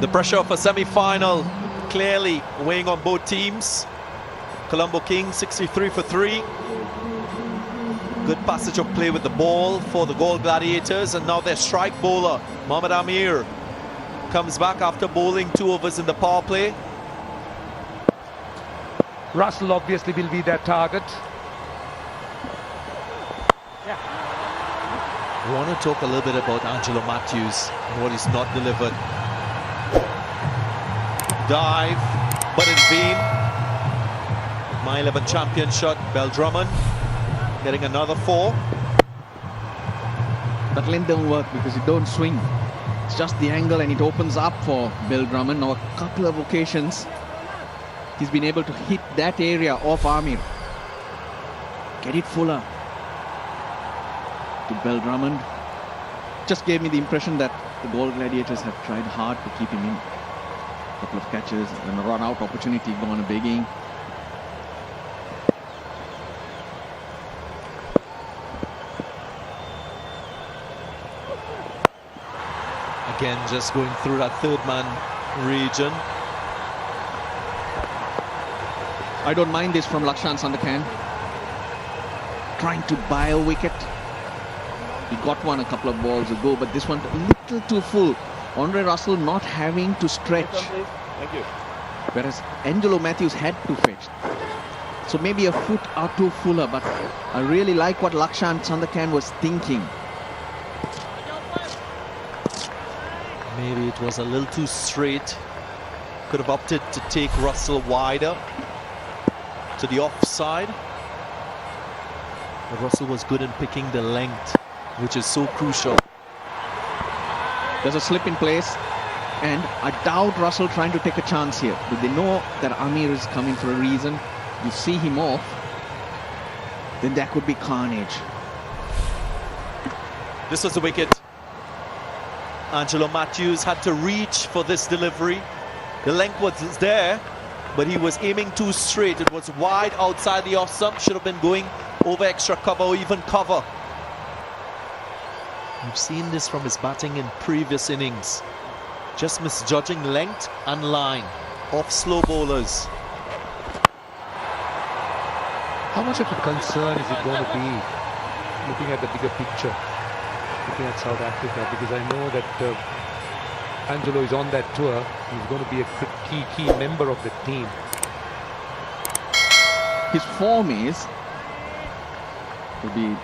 The pressure of a semi-final clearly weighing on both teams. Colombo Kings 63 for 3. Good passage of play with the ball for the Galle Gladiators, and now their strike bowler Mohammad Amir comes back after bowling 2 overs in the power play. Russell obviously will be their target. I want to talk a little bit about Angelo Matthews and what he's not delivered. Dive, but in vain. My 11 champion shot, Bell Drummond getting another 4. That length don't work because it don't swing. It's just the angle, and it opens up for Bell Drummond. Now a couple of occasions he's been able to hit that area of Amir. Get it fuller to Bell Drummond. Just gave me the impression that the Galle Gladiators have tried hard to keep him in. Couple of catches and a run out opportunity gone begging. Again, just going through that third man region. I don't mind this from Lakshan Sandakan. Trying to buy a wicket. He got one a couple of balls ago, but this one a little too full. Andre Russell not having to stretch. Thank you. Whereas Angelo Matthews had to fetch. So maybe a foot or two fuller, but I really like what Lakshan Chandakan was thinking. Maybe it was a little too straight. Could have opted to take Russell wider to the offside. But Russell was good in picking the length, which is so crucial. There's a slip in place, and I doubt Russell trying to take a chance here. But they know that Amir is coming for a reason. You see him off, then that could be carnage. This was the wicket. Angelo Matthews had to reach for this delivery. The length was there, but he was aiming too straight. It was wide outside the off stump. Should have been going over extra cover or even cover. We've seen this from his batting in previous innings. Just misjudging length and line off slow bowlers. How much of a concern is it going to be looking at the bigger picture, looking at South Africa? Because I know that Angelo is on that tour. He's going to be a key member of the team. His form is to be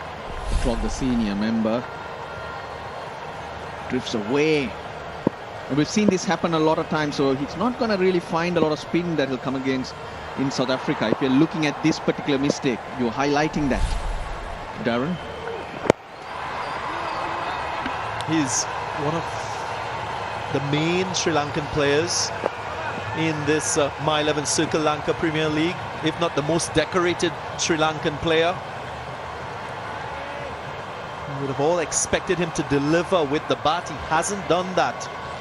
from the senior member. Drifts away. And we've seen this happen a lot of times, so he's not going to really find a lot of spin that will come against in South Africa. If you're looking at this particular mistake, you're highlighting that. Darren? He's one of the main Sri Lankan players in this My 11 Circle Lanka Premier League, if not the most decorated Sri Lankan player. We would have all expected him to deliver with the bat. He hasn't done that.